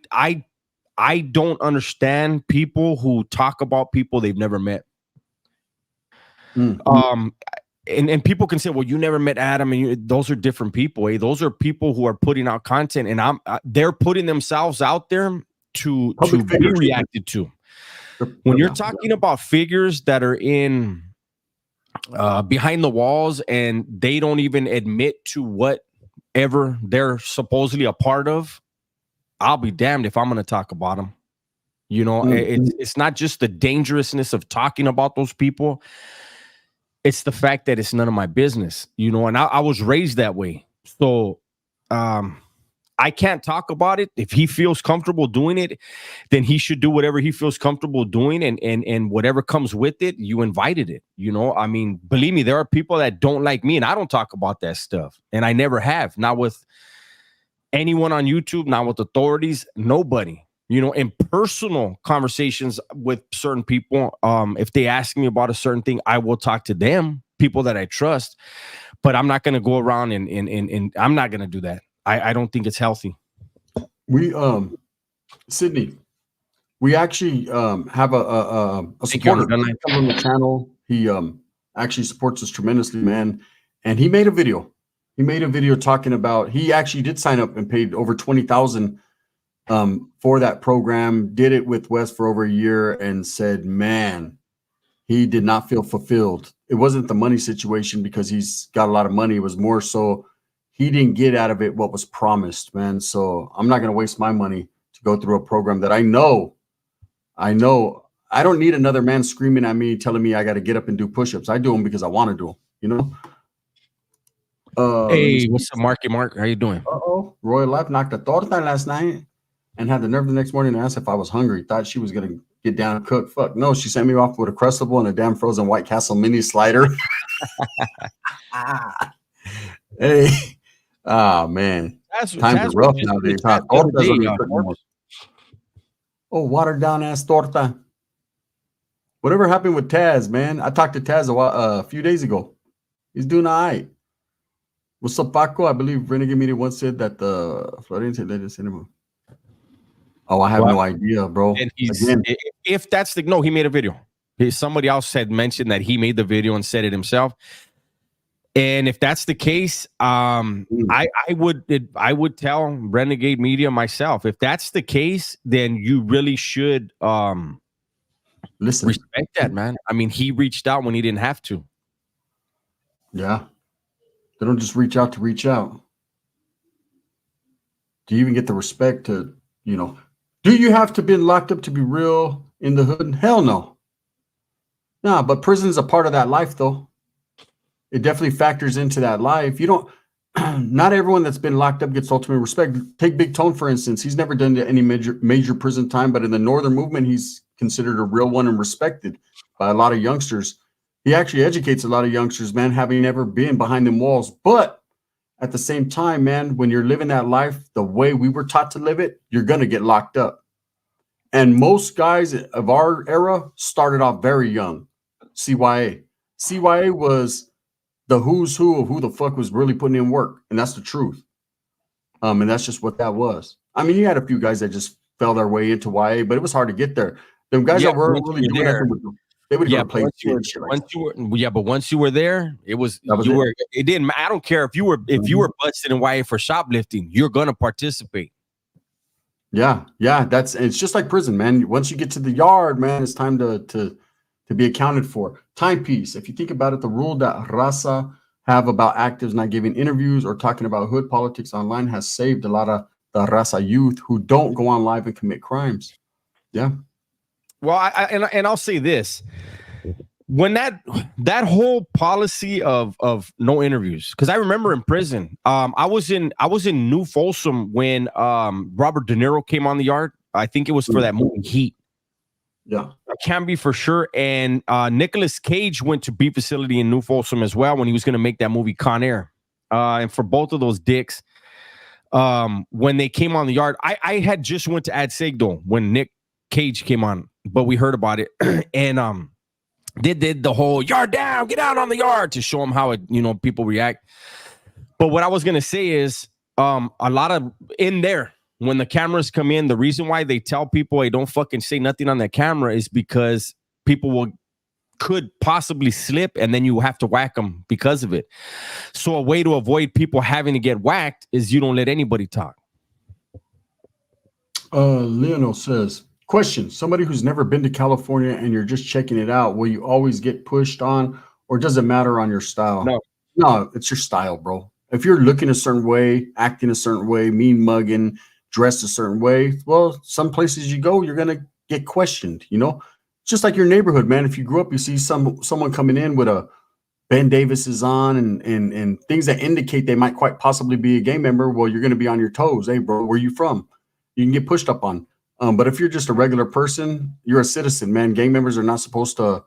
don't understand people who talk about people they've never met. And people can say, well, you never met Adam, and those are different people. Those are people who are putting out content, and they're putting themselves out there to be reacted to. When you're talking about figures that are in behind the walls and they don't even admit to whatever they're supposedly a part of, I'll be damned if I'm going to talk about them. You know, it's not just the dangerousness of talking about those people. It's the fact that it's none of my business, you know, and I was raised that way. So I can't talk about it. If he feels comfortable doing it, then he should do whatever he feels comfortable doing, and whatever comes with it, you invited it. You know, I mean, believe me, there are people that don't like me, and I don't talk about that stuff, and I never have. Not with anyone on YouTube, not with authorities, nobody. You know, in personal conversations with certain people, if they ask me about a certain thing, I will talk to them, people that I trust, but I'm not going to go around and I'm not going to do that. I don't think it's healthy. We, Sydney, we actually have a supporter on the channel. He actually supports us tremendously, man. And he made a video. He made a video talking about, he actually did sign up and paid over $20,000 for that program, did it with Wes for over a year, and said, man, he did not feel fulfilled. It wasn't the money situation because he's got a lot of money. It was more so he didn't get out of it what was promised, man. So I'm not going to waste my money to go through a program that I know I don't need another man screaming at me, telling me I got to get up and do push-ups. I do them because I want to do them, you know? Hey, what's up, Marky Mark? How you doing? Roy Life knocked a torta last night and had the nerve the next morning to ask if I was hungry. Thought she was going to get down and cook. Fuck no, she sent me off with a Crustable and a damn frozen White Castle mini slider. Hey, man. Times are rough nowadays. Oh, watered down ass torta. Whatever happened with Taz, man? I talked to Taz a few days ago. He's doing all right. What's up, Paco? I believe Renegade Media once said that the Florence led the cinema. Oh, I have no idea, bro. And if that's the no, he made a video. Somebody else had mentioned that he made the video and said it himself. And if that's the case, I would tell Renegade Media myself. If that's the case, then you really should respect that, man. I mean, he reached out when he didn't have to. Yeah. They don't just reach out to reach out. Do you even get the respect to, you know, do you have to be locked up to be real in the hood? Hell no. Nah, but prison's a part of that life, though. It definitely factors into that life. You don't, not everyone that's been locked up gets ultimate respect. Take Big Tone, for instance. He's never done any major prison time, but in the Northern movement, he's considered a real one and respected by a lot of youngsters. He actually educates a lot of youngsters, man, having never been behind them walls. But at the same time, man, when you're living that life the way we were taught to live it, you're going to get locked up. And most guys of our era started off very young. CYA was the who's who of who the fuck was really putting in work. And that's the truth. And that's just what that was. I mean, you had a few guys that just fell their way into YA, but it was hard to get there. Them guys that were really doing that, they would play but once you were there, it didn't. I don't care if you were busted in YA for shoplifting, you're gonna participate. Yeah, it's just like prison, man. Once you get to the yard, man, it's time to be accounted for. Timepiece. If you think about it, the rule that Raza have about actives not giving interviews or talking about hood politics online has saved a lot of the Raza youth who don't go on live and commit crimes. Yeah. Well, I'll say this. When that whole policy of no interviews, because I remember in prison, I was in New Folsom when Robert De Niro came on the yard. I think it was for that movie Heat. Yeah, I can't be for sure. And Nicolas Cage went to B facility in New Folsom as well when he was going to make that movie Con Air. And for both of those dicks, when they came on the yard, I had just went to Ad Segdo when Nick Cage came on, but we heard about it. And They did the whole yard down, get out on the yard to show them how it, people react. But what I was gonna say is, a lot of in there when the cameras come in, the reason why they tell people, hey, don't fucking say nothing on that camera is because people could possibly slip and then you have to whack them because of it. So a way to avoid people having to get whacked is you don't let anybody talk. Leonel says, question, somebody who's never been to California and you're just checking it out, will you always get pushed on, or does it matter on your style? No, it's your style, bro. If you're looking a certain way, acting a certain way, mean mugging, dressed a certain way, well, some places you go, you're going to get questioned, just like your neighborhood, man. If you grew up, you see someone coming in with a Ben Davis is on and things that indicate they might quite possibly be a gang member, well, you're going to be on your toes. Hey, bro, where you from? You can get pushed up on. But if you're just a regular person, you're a citizen, man. Gang members are not supposed to,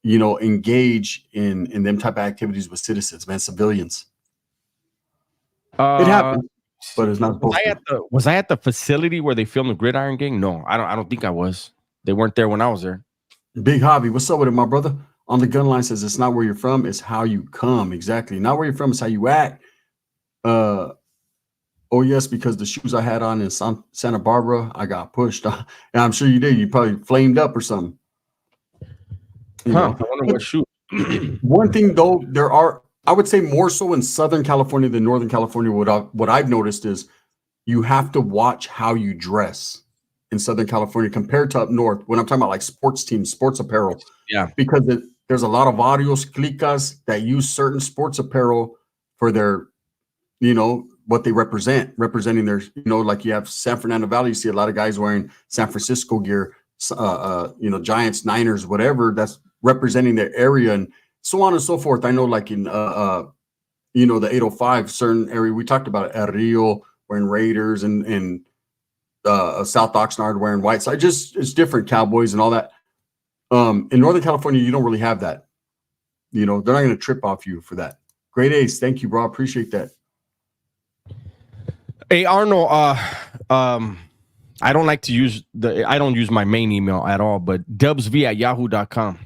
engage in them type of activities with citizens, man, civilians. It happens, but it's not supposed to. Was I at the facility where they filmed the Gridiron Gang? No, I don't think I was. They weren't there when I was there. Big Hobby, what's up with it, my brother? On the gun line says it's not where you're from, it's how you come. Exactly. Not where you're from, it's how you act. Oh, yes, because the shoes I had on in Santa Barbara, I got pushed. And I'm sure you did. You probably flamed up or something. I wonder what shoe. One thing, though, I would say more so in Southern California than Northern California. What I've noticed is you have to watch how you dress in Southern California compared to up north. When I'm talking about like sports teams, sports apparel. Yeah. Because there's a lot of varios clicas that use certain sports apparel for their, what they representing their, like you have San Fernando Valley, you see a lot of guys wearing San Francisco gear, Giants, Niners, whatever, that's representing their area and so on and so forth. I know like in, the 805 certain area, we talked about it, El Rio wearing Raiders and South Oxnard wearing white. So it's different, Cowboys and all that. In Northern California, you don't really have that. They're not going to trip off you for that. Great Ace. Thank you, bro. Appreciate that. Hey, Arnold, I don't like to use I don't use my main email at all, but dubsv@yahoo.com.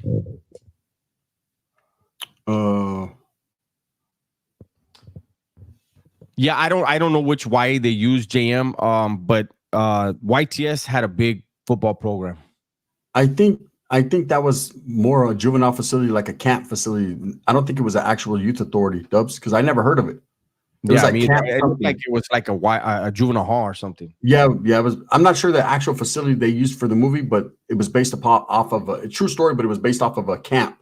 Yeah, I don't know which YA they use, JM. But YTS had a big football program. I think that was more a juvenile facility, like a camp facility. I don't think it was an actual youth authority, Dubs, because I never heard of it. It was it looked like it was like a juvenile hall or something. Yeah. It was. I'm not sure the actual facility they used for the movie, but it was based off of a true story. But it was based off of a camp.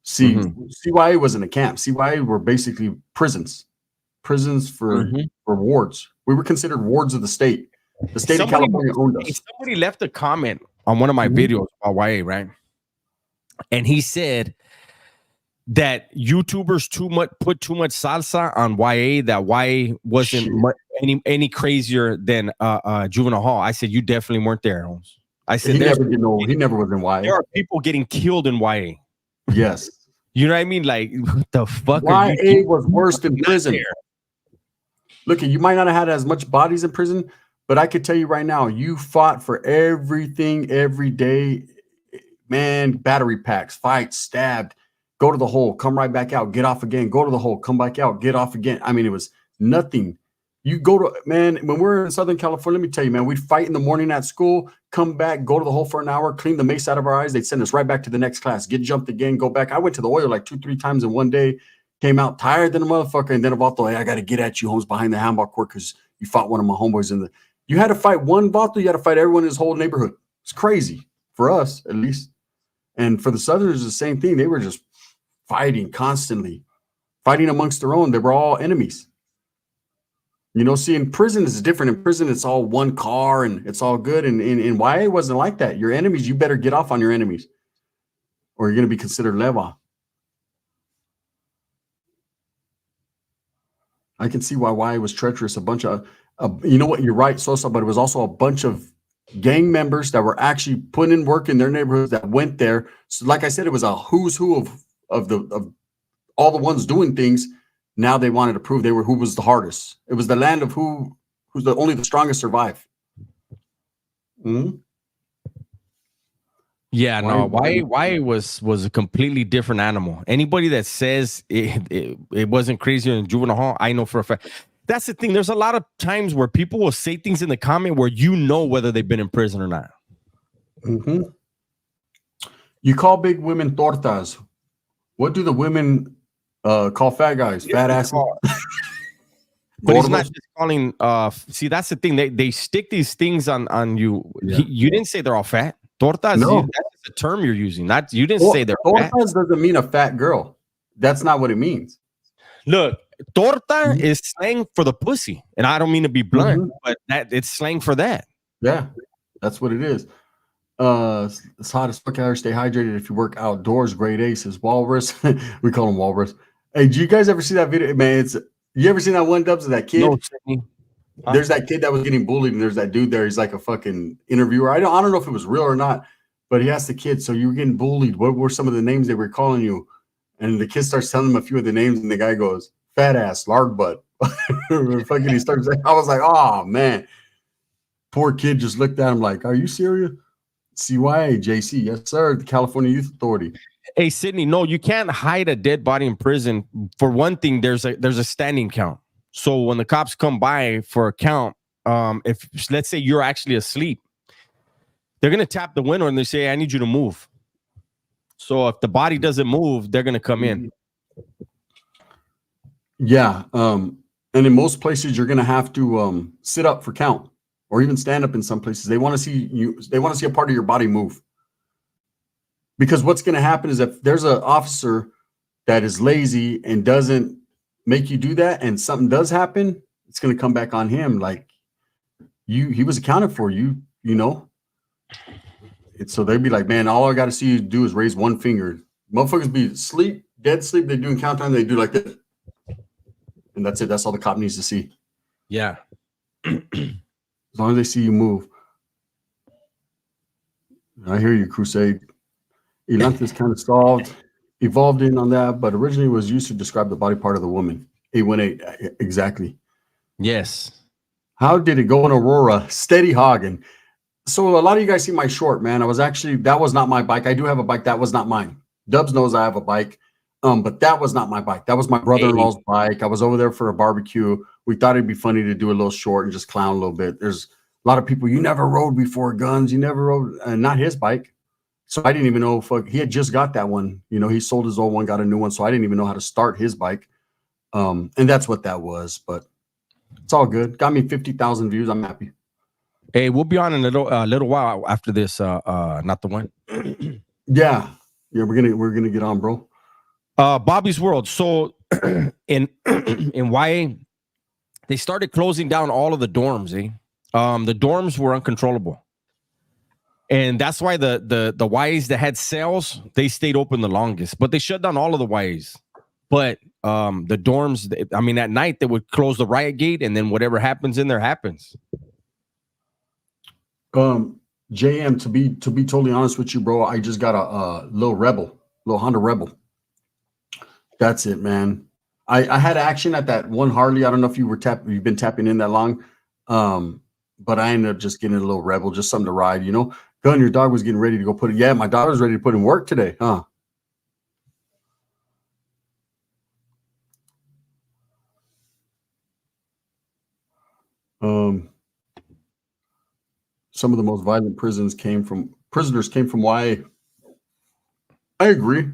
See, CYA wasn't a camp. CYA were basically prisons for wards. We were considered wards of the state. The state of California owned us. Somebody left a comment on one of my videos about YA, right? And he said that YouTubers put too much salsa on YA, that YA wasn't any crazier than juvenile hall. I said, you definitely weren't there, Holmes. I said, he never was in YA. There are people getting killed in YA. Yes. You know what I mean? Like, what the fuck? YA was worse than prison. Look, you might not have had as much bodies in prison, but I could tell you right now, you fought for everything every day. Man, battery packs, fights, stabbed, go to the hole, come right back out, get off again, go to the hole, come back out, get off again. I mean, it was nothing. You go to, man, when we're in Southern California, let me tell you, man, we'd fight in the morning at school, come back, go to the hole for an hour, clean the mace out of our eyes. They'd send us right back to the next class, get jumped again, go back. I went to the oil like 2-3 times in one day, came out tired than a motherfucker. And then about the way, I got to get at you, Holmes, behind the handball court because you fought one of my homeboys you had to fight one Vato, you had to fight everyone in his whole neighborhood. It's crazy for us, at least. And for the Southerners, the same thing. They were just fighting constantly, fighting amongst their own. They were all enemies. See, in prison is different. In prison, it's all one car and it's all good. And in YA, it wasn't like that. Your enemies, you better get off on your enemies or you're going to be considered leva. I can see why YA was treacherous. A bunch of, you know what, you're right, Sosa, but it was also a bunch of gang members that were actually putting in work in their neighborhoods that went there. So like I said, it was a who's who of all the ones doing things. Now they wanted to prove who was the hardest. It was the land of who's only the strongest survive. Yeah, no, Why- why was a completely different animal. Anybody that says it wasn't crazier in juvenile hall, I know for a fact. That's the thing. There's a lot of times where people will say things in the comment where you know whether they've been in prison or not. Mhm. You call big women tortas. What do the women call fat guys? Fat asses. But he's not Gordos? just calling. See, that's the thing. They stick these things on you. Yeah. You didn't say they're all fat. Tortas. No. That's the term you're using. Not you didn't say they're fat. Tortas doesn't mean a fat girl. That's not what it means. Look, torta Mhm. is slang for the pussy, and I don't mean to be blunt, Mhm. but it's slang for that. Yeah, that's what it is. It's hot as fuck out here. Stay hydrated if you work outdoors. Grade A says Walrus. We call him Walrus. Hey, do you guys ever see that video? Man, you ever seen that one, Dubs, of that kid? No, Sydney. There's that kid that was getting bullied, and there's that dude there. He's like a fucking interviewer. I don't know if it was real or not, but he asked the kid, so you were getting bullied. What were some of the names they were calling you? And the kid starts telling him a few of the names, and the guy goes, fat ass, lard butt. Fucking he starts saying, I was like, oh man. Poor kid just looked at him like, are you serious? CYA, JC, yes, sir. The California Youth Authority. Hey, Sydney, no, you can't hide a dead body in prison. For one thing, there's a standing count. So when the cops come by for a count, if let's say you're actually asleep, they're gonna tap the window and they say, I need you to move. So if the body doesn't move, they're gonna come in. Yeah. And in most places, you're gonna have to sit up for count or even stand up in some places. They want to see you, they want to see a part of your body move. Because what's gonna happen is if there's an officer that is lazy and doesn't make you do that, and something does happen, it's gonna come back on him. Like he was accounted for, you know. So they'd be like, man, all I got to see you do is raise one finger. Motherfuckers be asleep, dead sleep. They doing count time. They do like this, and that's it. That's all the cop needs to see. Yeah. As long as they see you move. I hear you, Crusade. Elanthus kind of evolved in on that, but originally was used to describe the body part of the woman. 818, exactly. Yes. How did it go in Aurora? Steady hogging. So a lot of you guys see my short, man. That was not my bike. I do have a bike. That was not mine. Dubs knows I have a bike. But that was not my bike. That was my brother-in-law's bike. I was over there for a barbecue. We thought it'd be funny to do a little short and just clown a little bit. There's a lot of people, you never rode before guns. You never rode, not his bike. So I didn't even know he had just got that one. You know, he sold his old one, got a new one. So I didn't even know how to start his bike. And that's what that was. But it's all good. Got me 50,000 views. I'm happy. Hey, we'll be on in a little while after this. Not the one. Yeah, we're gonna get on, bro. Bobby's World. So in YA, they started closing down all of the dorms. The dorms were uncontrollable, and that's why the YAs that had cells, they stayed open the longest. But they shut down all of the YAs. But the dorms, I mean, at night they would close the riot gate, and then whatever happens in there happens. JM, to be totally honest with you, bro, I just got a little Honda Rebel. That's it, man. I had action at that one Harley. I don't know if you've been tapping in that long. But I ended up just getting a little Rebel, just something to ride, you know. Gun, your dog was getting ready to go put it. Yeah, my daughter's ready to put in work today, huh? Some of the most violent prisoners came from YA. I agree.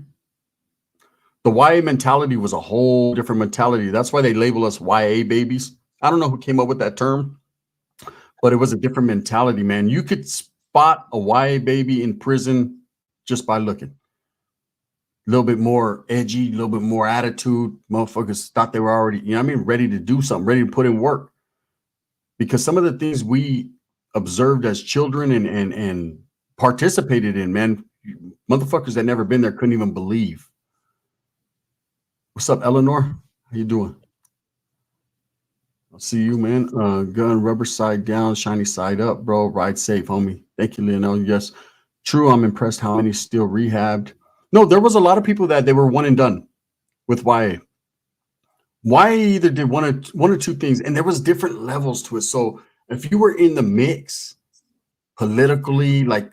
The YA mentality was a whole different mentality. That's why they label us YA babies. I don't know who came up with that term, but it was a different mentality, man. You could spot a YA baby in prison just by looking. A little bit more edgy, a little bit more attitude. Motherfuckers thought they were already, you know what I mean, ready to do something, ready to put in work. Because some of the things we observed as children and participated in, man, motherfuckers that never been there couldn't even believe. What's up, Eleanor? How you doing? I'll see you, man. Gun, rubber side down, shiny side up, bro. Ride safe, homie. Thank you, Lionel. Yes, true. I'm impressed how many still rehabbed. No, there was a lot of people that they were one and done with YA. YA either did one or two things, and there was different levels to it. So if you were in the mix politically, like,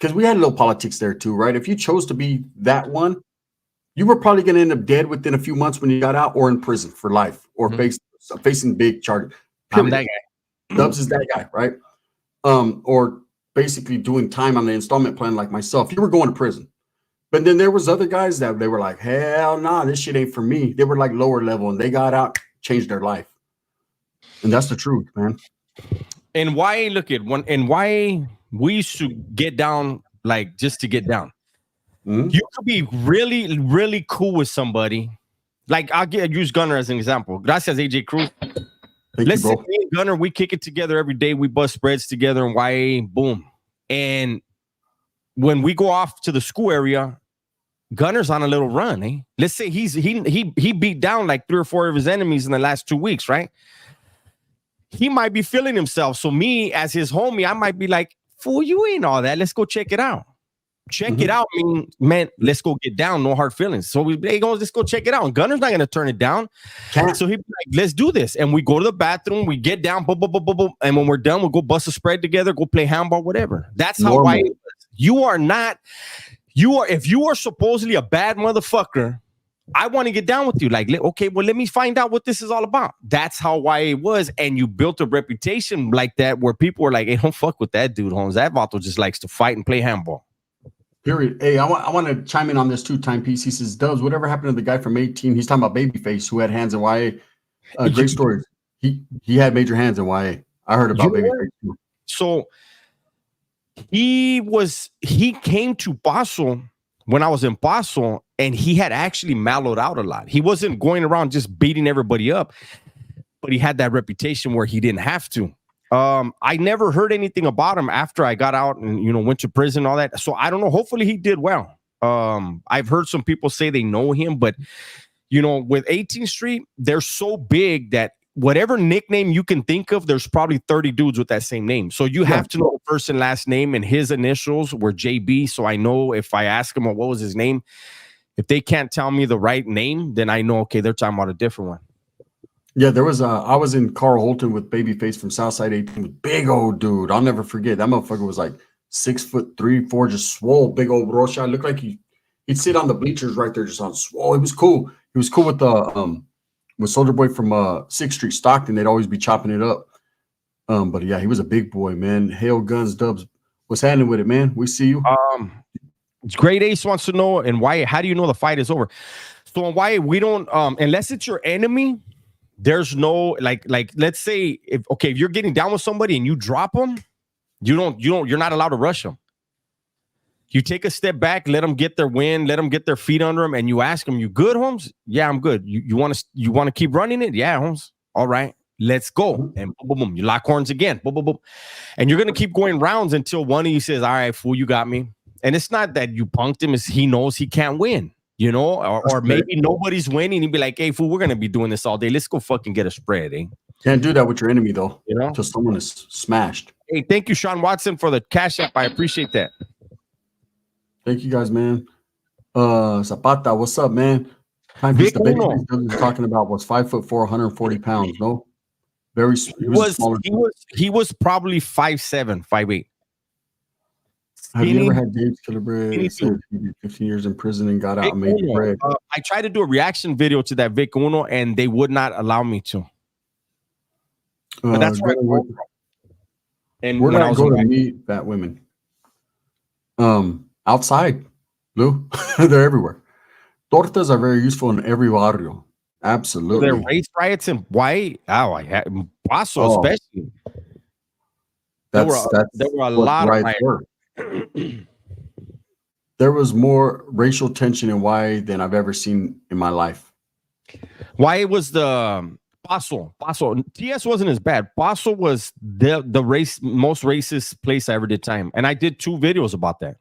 because we had a little politics there too, right? If you chose to be that one, you were probably going to end up dead within a few months when you got out, or in prison for life, or facing big charges. I'm that guy. Dubs is that guy, right? Or basically doing time on the installment plan like myself. You were going to prison. But then there was other guys that they were like, hell nah, this shit ain't for me. They were like lower level and they got out, changed their life. And that's the truth, man. And why look at one and why we used to get down like just to get down. You could be really, really cool with somebody. Like I'll use Gunner as an example. Gracias, AJ Cruz. Let's say me and Gunner, we kick it together every day. We bust spreads together and YA, boom. And when we go off to the school area, Gunner's on a little run. Eh? Let's say he beat down like 3 or 4 of his enemies in the last 2 weeks, right? He might be feeling himself. So me as his homie, I might be like, fool, you ain't all that. Let's go check it out. Check it out. I mean, man, let's go get down. No hard feelings. So let's go check it out. And Gunner's not going to turn it down. So he'd be like, let's do this. And we go to the bathroom. We get down. Boom, boom, boom, boom, boom. And when we're done, we'll go bust a spread together. Go play handball, whatever. That's how why you are not. If you are supposedly a bad motherfucker, I want to get down with you. Like, okay, well, let me find out what this is all about. That's how YA was. And you built a reputation like that where people were like, hey, don't fuck with that dude, Holmes. That Vato just likes to fight and play handball. Period. Hey, I want to chime in on this too. Timepiece. He says, Dubs, whatever happened to the guy from 18? He's talking about Babyface who had hands in YA. Great story. He had major hands in YA. I heard about Babyface too. So he came to Paso when I was in Paso, and he had actually mellowed out a lot. He wasn't going around just beating everybody up, but he had that reputation where he didn't have to. I never heard anything about him after I got out and, went to prison and all that. So I don't know. Hopefully he did well. I've heard some people say they know him, but, with 18th Street, they're so big that whatever nickname you can think of, there's probably 30 dudes with that same name. So you have to know the first and last name, and his initials were JB. So I know if I ask him, what was his name, if they can't tell me the right name, then I know, okay, they're talking about a different one. Yeah, there was I was in Carl Holton with Babyface from Southside 18 with big old dude. I'll never forget. That motherfucker was like 6'3", 4", just swole, big old brocha. Looked like he'd sit on the bleachers right there, just on swole. He was cool. He was cool with the with Soldier Boy from 6th Street Stockton. They'd always be chopping it up. But yeah, he was a big boy, man. Hail Guns, Dubs. What's happening with it, man? We see you. Great Ace wants to know, and why? How do you know the fight is over? So why we don't unless it's your enemy. There's no like let's say if you're getting down with somebody and you drop them, you're not allowed to rush them. You take a step back, let them get their win, let them get their feet under them, and you ask them, "You good, Holmes?" "Yeah, I'm good." You want to keep running it? "Yeah, Holmes." "All right, let's go." And boom, boom, boom. You lock horns again. Boom, boom, boom. And you're gonna keep going rounds until one of you says, "All right, fool, you got me." And it's not that you punked him; it's he knows he can't win. Or maybe nobody's winning. He'd be like, "Hey, fool, we're gonna be doing this all day. Let's go fucking get a spread, eh?" Can't do that with your enemy, though. Until someone is smashed. Hey, thank you, Sean Watson, for the cash app. I appreciate that. Thank you, guys, man. Zapata, what's up, man? Timepiece, the baby was talking about was 5'4", 140 pounds. No, he was probably 5'7", 5'8". Have you ever had Dave's Killer Bread? He did 15 years in prison and got out and made bread. I tried to do a reaction video to that Vic Uno, and they would not allow me to. But that's why. And where did I go to meet fat women? Outside, Lou. They're everywhere. Tortas are very useful in every barrio. Absolutely. There are race riots in Hawaii. Paso especially. There were a lot of riots. There was more racial tension in YA than I've ever seen in my life. YA was the Paso. TS wasn't as bad. Paso was the most racist place I ever did time, and I did 2 videos about that.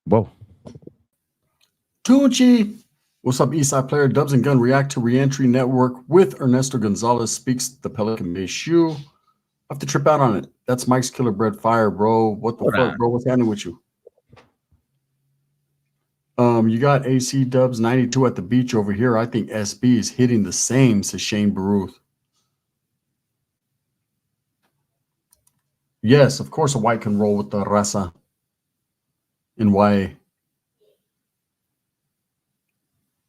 Whoa. Tunchi. What's up, Eastside player? Dubs and Gun react to Reentry Network with Ernesto Gonzalez speaks the Pelican Bay shoe. I have to trip out on it. That's Mike's Killer Bread Fire, bro. What the fuck, bro? What's happening with you? You got AC Dubs 92 at the beach over here. I think SB is hitting the same, says Shane Baruth. Yes, of course a white can roll with the raza in YA.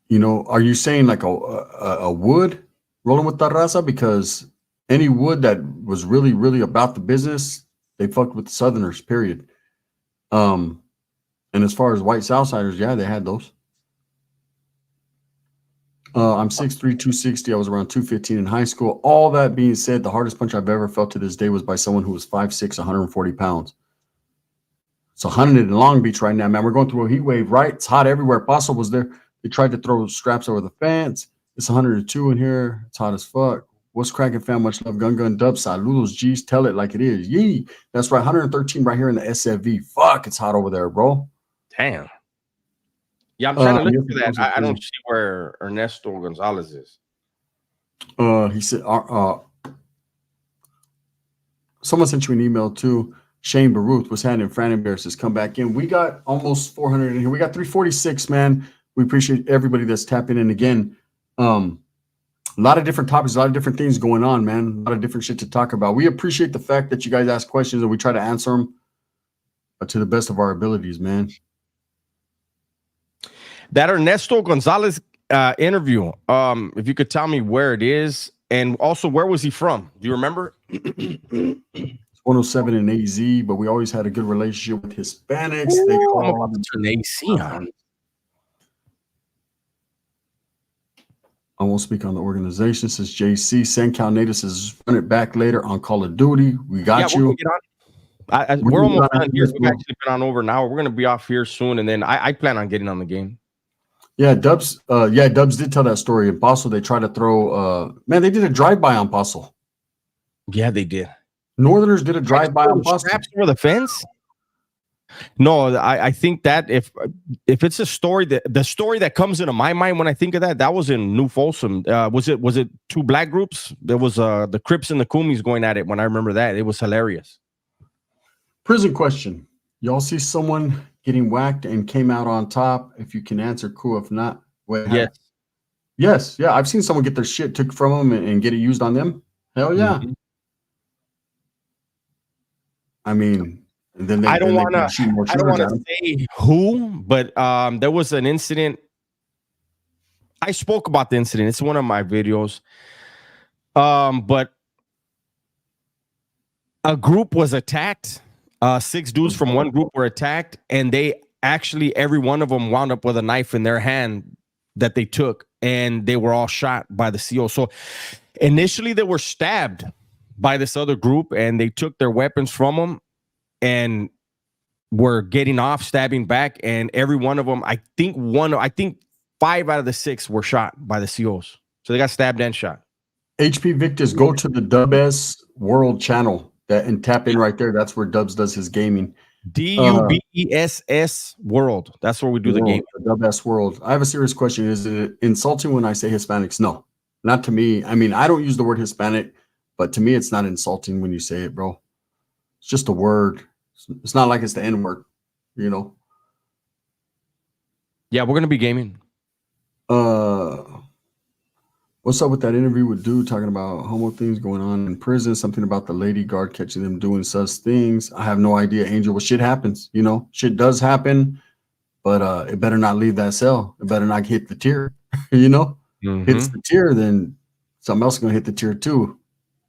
You know, are you saying like a wood rolling with the raza? Because any wood that was really, really about the business, they fucked with the Southerners, period. And as far as white Southsiders, yeah, they had those. I'm 6'3", 260. I was around 215 in high school. All that being said, the hardest punch I've ever felt to this day was by someone who was 5'6", 140 pounds. It's 100 in Long Beach right now, man. We're going through a heat wave, right? It's hot everywhere. Paso was there. They tried to throw straps over the fence. It's 102 in here. It's hot as fuck. What's cracking, fam? Much love. Gun Dub. Saludos, G's. Tell it like it is. Yee. That's right. 113 right here in the SFV. Fuck, it's hot over there, bro. Damn. Yeah, I'm trying to look yes, for that. I don't see where Ernesto Gonzalez is. He said, someone sent you an email too. Shane Baruth was handing Fran Bears has come back in. We got almost 400 in here. We got 346, man. We appreciate everybody that's tapping in again. A lot of different topics, a lot of different things going on, man. A lot of different shit to talk about. We appreciate the fact that you guys ask questions and we try to answer them to the best of our abilities, man. That Ernesto Gonzalez interview, if you could tell me where it is and also where was he from? Do you remember? 107 in AZ, but we always had a good relationship with Hispanics. They call turn AC on. I won't speak on the organization, says JC. SanCal Native says run it back later on Call of Duty. We got you. We're almost done here. We've actually been on over an hour. We're going to be off here soon, and then I plan on getting on the game. Yeah, Dubs. Dubs did tell that story. In Paso, they tried to throw. Man, they did a drive-by on Paso. Yeah, they did. Northerners did a drive-by on Paso. Straps over the fence. No, I think that if it's a story the story that comes into my mind when I think of that was in New Folsom. Was it two black groups? There was the Crips and the Kumis going at it. When I remember that, it was hilarious. Prison question: y'all see someone getting whacked and came out on top? If you can answer, cool. If not, yes, yeah. I've seen someone get their shit took from them and get it used on them. Hell yeah. Mm-hmm. I mean. And then I don't want to say who, but there was an incident. I spoke about the incident. It's one of my videos. But a group was attacked. 6 dudes from one group were attacked, and they actually, every one of them wound up with a knife in their hand that they took, and they were all shot by the CO. So initially they were stabbed by this other group, and they took their weapons from them. And were getting off, stabbing back, and every one of them, I think 5 out of the 6 were shot by the COs. So they got stabbed and shot. HP Victus, go to the Dubs World channel and tap in right there. That's where Dubs does his gaming. DUBSS World. That's where we do the game. Dubs World. I have a serious question. Is it insulting when I say Hispanics? No, not to me. I mean, I don't use the word Hispanic, but to me, it's not insulting when you say it, bro. It's just a word. It's not like it's the N-word, you know. Yeah, we're gonna be gaming. What's up with that interview with dude talking about homo things going on in prison? Something about the lady guard catching them doing such things. I have no idea, Angel. Well, shit happens, you know. Shit does happen, but it better not leave that cell. It better not hit the tier, you know. Hits the tier, then something else is gonna hit the tier too,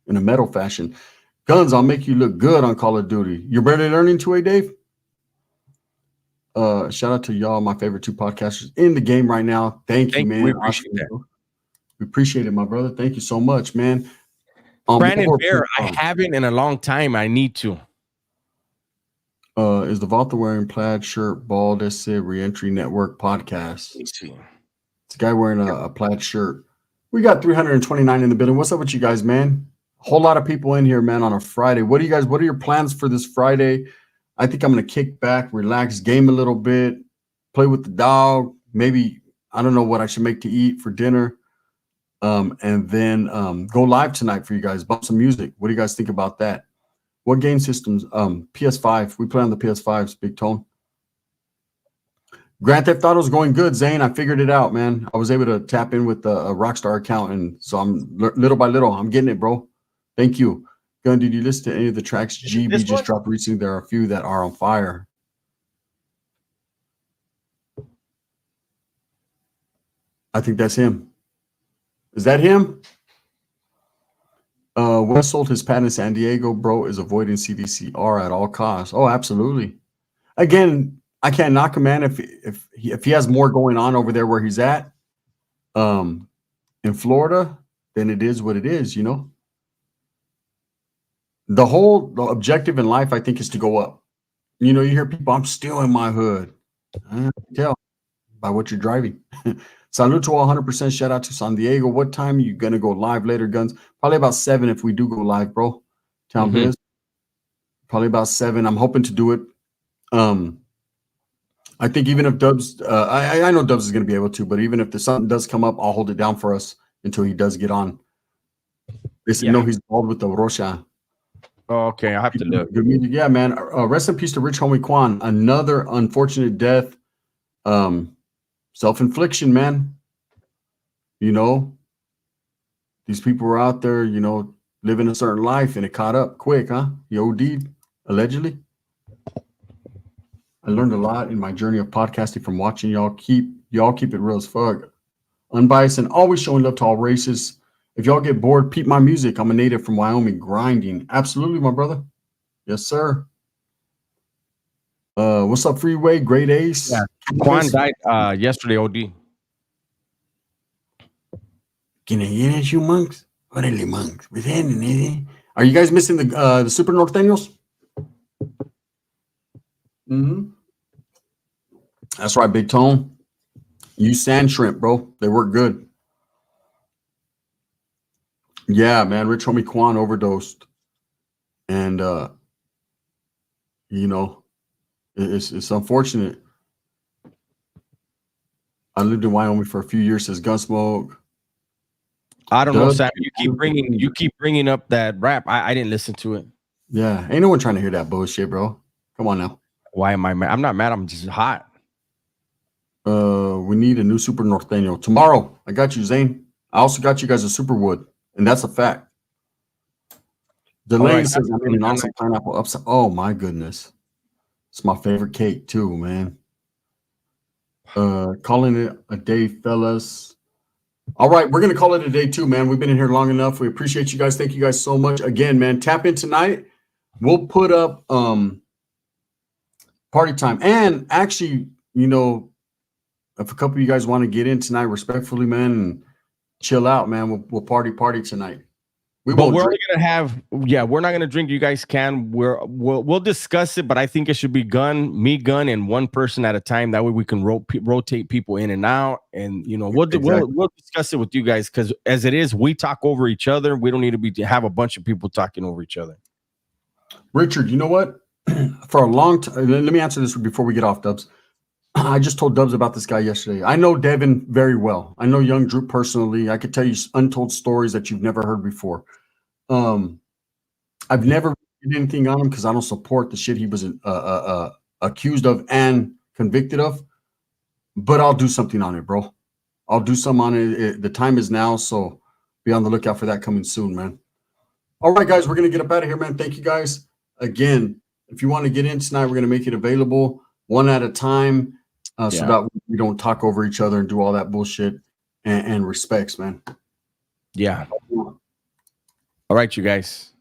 in a metal fashion. Guns, I'll make you look good on Call of Duty. You're barely learning 2A, Dave? Shout out to y'all, my favorite 2 podcasters in the game right now. Thank you, man. We appreciate that. We appreciate it, my brother. Thank you so much, man. Brandon Bear, I haven't in a long time. I need to. Is the Volta wearing plaid shirt, bald, Reentry Network podcast? Let's see. It's a guy wearing a plaid shirt. We got 329 in the building. What's up with you guys, man? Whole lot of people in here, man, on a Friday. What are your plans for this Friday? I think I'm going to kick back, relax, game a little bit, play with the dog. Maybe, I don't know what I should make to eat for dinner. And then go live tonight for you guys. Bump some music. What do you guys think about that? What game systems? PS5. We play on the PS5s, Big Tone. Grand Theft Auto is going good, Zane. I figured it out, man. I was able to tap in with a Rockstar account, and so I'm little by little, I'm getting it, bro. Thank you. Gun, did you listen to any of the tracks GB This just one? dropped recently? There are a few that are on fire. I think that's him. Is that him? West sold his patent in San Diego. Bro is avoiding CDCR at all costs. Oh, absolutely. Again, I can't knock him, man. If he has more going on over there where he's at, in Florida, then it is what it is, you know. The objective in life, I think, is to go up. You know, you hear people, I'm still in my hood. I can tell by what you're driving. Salute to 100%. Shout out to San Diego. What time are you going to go live later, Guns? Probably about 7 if we do go live, bro. Town Biz. Probably about 7. I'm hoping to do it. I think even if Dubs, I know Dubs is going to be able to, but even if there's something does come up, I'll hold it down for us until he does get on. They said, no, he's involved with the Rocha. Oh, okay, I have to look. Good music. Yeah, man. Rest in peace to Rich Homie Quan. Another unfortunate death. Self-infliction, man. You know, these people were out there, you know, living a certain life, and it caught up quick, huh? He OD'd, allegedly. I learned a lot in my journey of podcasting from watching y'all. Keep it real as fuck. Unbiased and always showing love to all races. If y'all get bored, peep my music. I'm a native from Wyoming, grinding. Absolutely, my brother. Yes, sir. What's up, Freeway? Great Ace. Yeah. Quan died yesterday, OD. Can I get you monks? Orale, monks. Are you guys missing the Super Norteños? Mm-hmm. That's right, Big Tone. Use sand shrimp, bro. They work good. Yeah, man. Rich Homie Quan overdosed. And, you know, it's unfortunate. I lived in Wyoming for a few years, says Gunsmoke. I don't know, Sam. You keep bringing up that rap. I didn't listen to it. Yeah, ain't no one trying to hear that bullshit, bro. Come on now. Why am I mad? I'm not mad. I'm just hot. We need a new Super Norteño tomorrow. I got you, Zane. I also got you guys a Superwood, and that's a fact. Delaney says I made an awesome pineapple upside. Oh my goodness, it's my favorite cake too, man. Calling it a day, fellas. All right, we're gonna call it a day too, man. We've been in here long enough. We appreciate you guys. Thank you guys so much. Again, man, tap in tonight. We'll put up party time. And actually, you know, if a couple of you guys want to get in tonight respectfully, man, and chill out, man, we'll party tonight. We're only gonna have, we're not gonna drink. You guys can. We'll discuss it, but I think it should be me, Gun, and one person at a time. That way we can rotate people in and out, and you know we'll discuss it with you guys, because as it is, we talk over each other. We don't need to have a bunch of people talking over each other. Richard, you know what? For a long time, let me answer this before we get off, Dubs. I just told Dubs about this guy yesterday. I know Devin very well. I know Young Drew personally. I could tell you untold stories that you've never heard before. I've never did anything on him because I don't support the shit he was accused of and convicted of. But I'll do something on it, bro. I'll do something on it. The time is now, so be on the lookout for that coming soon, man. All right, guys, we're going to get up out of here, man. Thank you, guys. Again, if you want to get in tonight, we're going to make it available one at a time. So that we don't talk over each other and do all that bullshit, and respects, man. Yeah. All right, you guys.